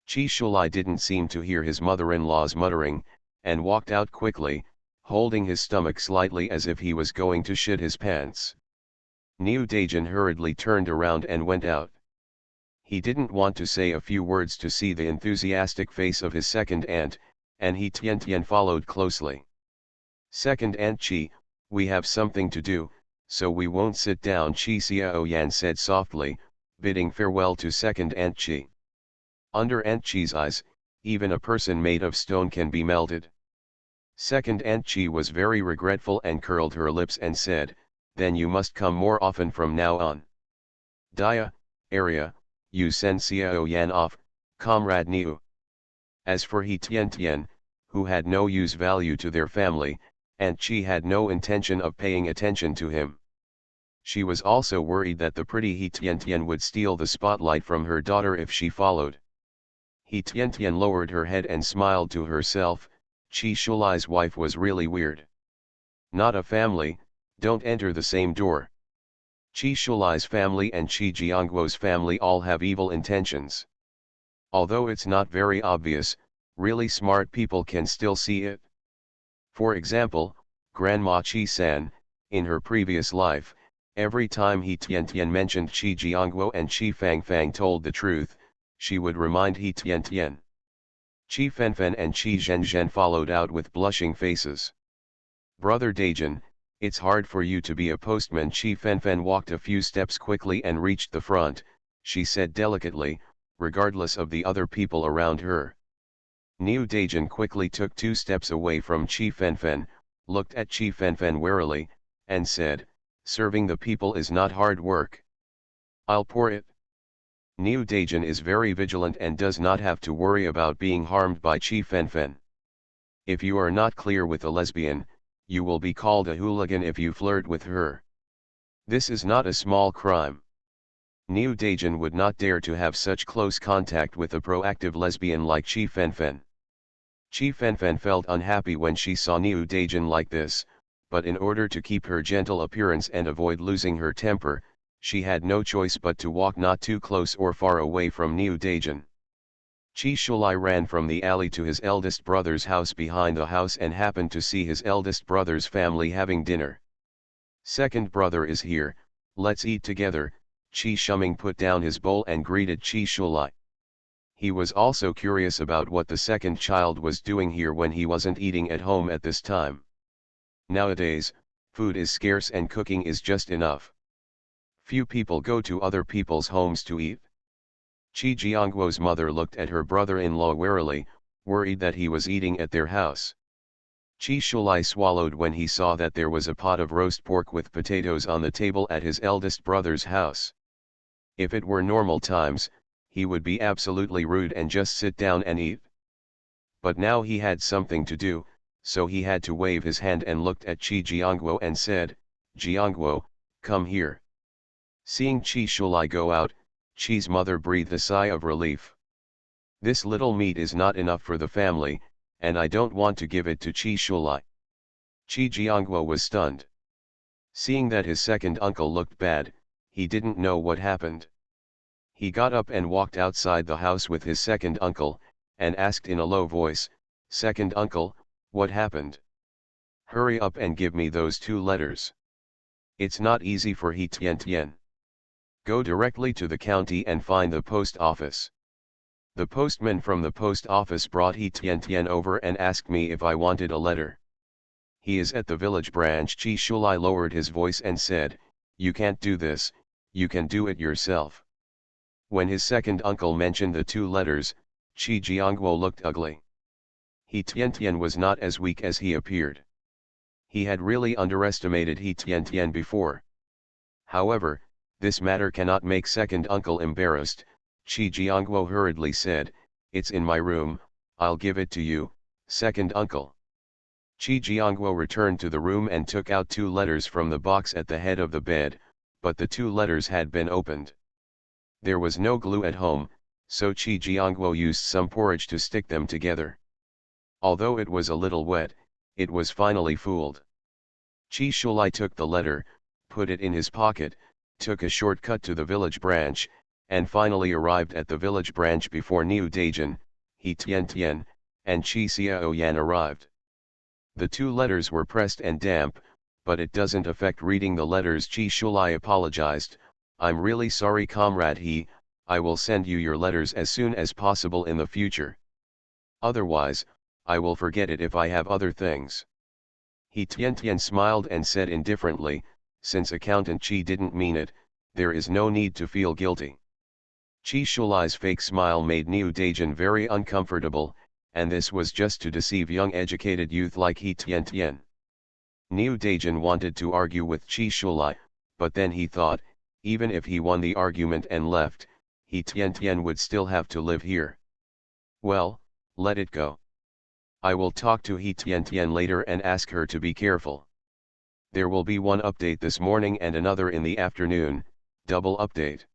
Chi Shulai didn't seem to hear his mother-in-law's muttering, and walked out quickly, holding his stomach slightly as if he was going to shit his pants. Niu Daijin hurriedly turned around and went out. He didn't want to say a few words to see the enthusiastic face of his second aunt, and He Tiantian followed closely. "Second Aunt Chi, we have something to do, so we won't sit down," Chi Xiaoyan said softly, bidding farewell to second Aunt Chi. Under Aunt Chi's eyes, even a person made of stone can be melted. Second Aunt Chi was very regretful and curled her lips and said, "Then you must come more often from now on. Dia, area, you send Xiaoyan off, Comrade Niu." As for He Tiantian, who had no use value to their family, Aunt Chi had no intention of paying attention to him. She was also worried that the pretty He Tiantian would steal the spotlight from her daughter if she followed. He Tiantian lowered her head and smiled to herself. Chi Shulai's wife was really weird. Not a family, don't enter the same door. Chi Shulai's family and Chi Jiangguo's family all have evil intentions. Although it's not very obvious, really smart people can still see it. For example, Grandma Chi-san, in her previous life, every time He Tiantian mentioned Chi Jiangguo and Chi Fangfang told the truth, she would remind He Tiantian. Chi Fenfen and Chi Zhenzhen followed out with blushing faces. "Brother Daijin, it's hard for you to be a postman." Chi Fenfen walked a few steps quickly and reached the front. She said delicately, regardless of the other people around her. Niu Daejin quickly took 2 steps away from Chi Fenfen, looked at Chi Fenfen warily, and said, "Serving the people is not hard work. I'll pour it." Niu Daejin is very vigilant and does not have to worry about being harmed by Chi Fenfen. If you are not clear with a lesbian, you will be called a hooligan if you flirt with her. This is not a small crime. Niu Daejin would not dare to have such close contact with a proactive lesbian like Chi Fenfen. Chi Fenfen felt unhappy when she saw Niu Daejin like this, but in order to keep her gentle appearance and avoid losing her temper, she had no choice but to walk not too close or far away from Niu Daejin. Chi Shulai ran from the alley to his eldest brother's house behind the house and happened to see his eldest brother's family having dinner. "Second brother is here, let's eat together," Chi Shuming put down his bowl and greeted Chi Shulai. He was also curious about what the second child was doing here when he wasn't eating at home at this time. Nowadays, food is scarce and cooking is just enough. Few people go to other people's homes to eat. Chi Jiangguo's mother looked at her brother-in-law warily, worried that he was eating at their house. Chi Shulai swallowed when he saw that there was a pot of roast pork with potatoes on the table at his eldest brother's house. If it were normal times, he would be absolutely rude and just sit down and eat. But now he had something to do, so he had to wave his hand and looked at Chi Jiangguo and said, "Jiangguo, come here." Seeing Chi Shulai go out, Chi's mother breathed a sigh of relief. "This little meat is not enough for the family, and I don't want to give it to Chi Shulai." Chi Jiangguo was stunned. Seeing that his second uncle looked bad, he didn't know what happened. He got up and walked outside the house with his second uncle, and asked in a low voice, "Second uncle, what happened? Hurry up and give me those 2 letters. It's not easy for He Tian Tian. Go directly to the county and find the post office." The postman from the post office brought He Tian Tian over and asked me if I wanted a letter. "He is at the village branch." Chi Shulai lowered his voice and said, "You can't do this, you can do it yourself." When his second uncle mentioned the 2 letters, Chi Jiangguo looked ugly. He Tian Tian was not as weak as he appeared. He had really underestimated He Tian Tian before. However, this matter cannot make second uncle embarrassed. Chi Jiangguo hurriedly said, "It's in my room, I'll give it to you, second uncle." Chi Jiangguo returned to the room and took out 2 letters from the box at the head of the bed, but the 2 letters had been opened. There was no glue at home, so Chi Jiangguo used some porridge to stick them together. Although it was a little wet, it was finally fooled. Chi Shulai took the letter, put it in his pocket, took a shortcut to the village branch, and finally arrived at the village branch before Niu Daejin, He Tian Tian, and Chi Xiao Yan arrived. The 2 letters were pressed and damp, but it doesn't affect reading the letters. Chi Shulai apologized, "I'm really sorry comrade He, I will send you your letters as soon as possible in the future. Otherwise, I will forget it if I have other things." He Tian Tian smiled and said indifferently, "Since accountant Chi didn't mean it, there is no need to feel guilty." Chi Shulai's fake smile made Niu Daejin very uncomfortable, and this was just to deceive young educated youth like He Tian Tian. Niu Daejin wanted to argue with Chi Shulai, but then he thought, even if he won the argument and left, He Tian Tian would still have to live here. Well, let it go. I will talk to He Tian Tian later and ask her to be careful. There will be one update this morning and another in the afternoon, double update.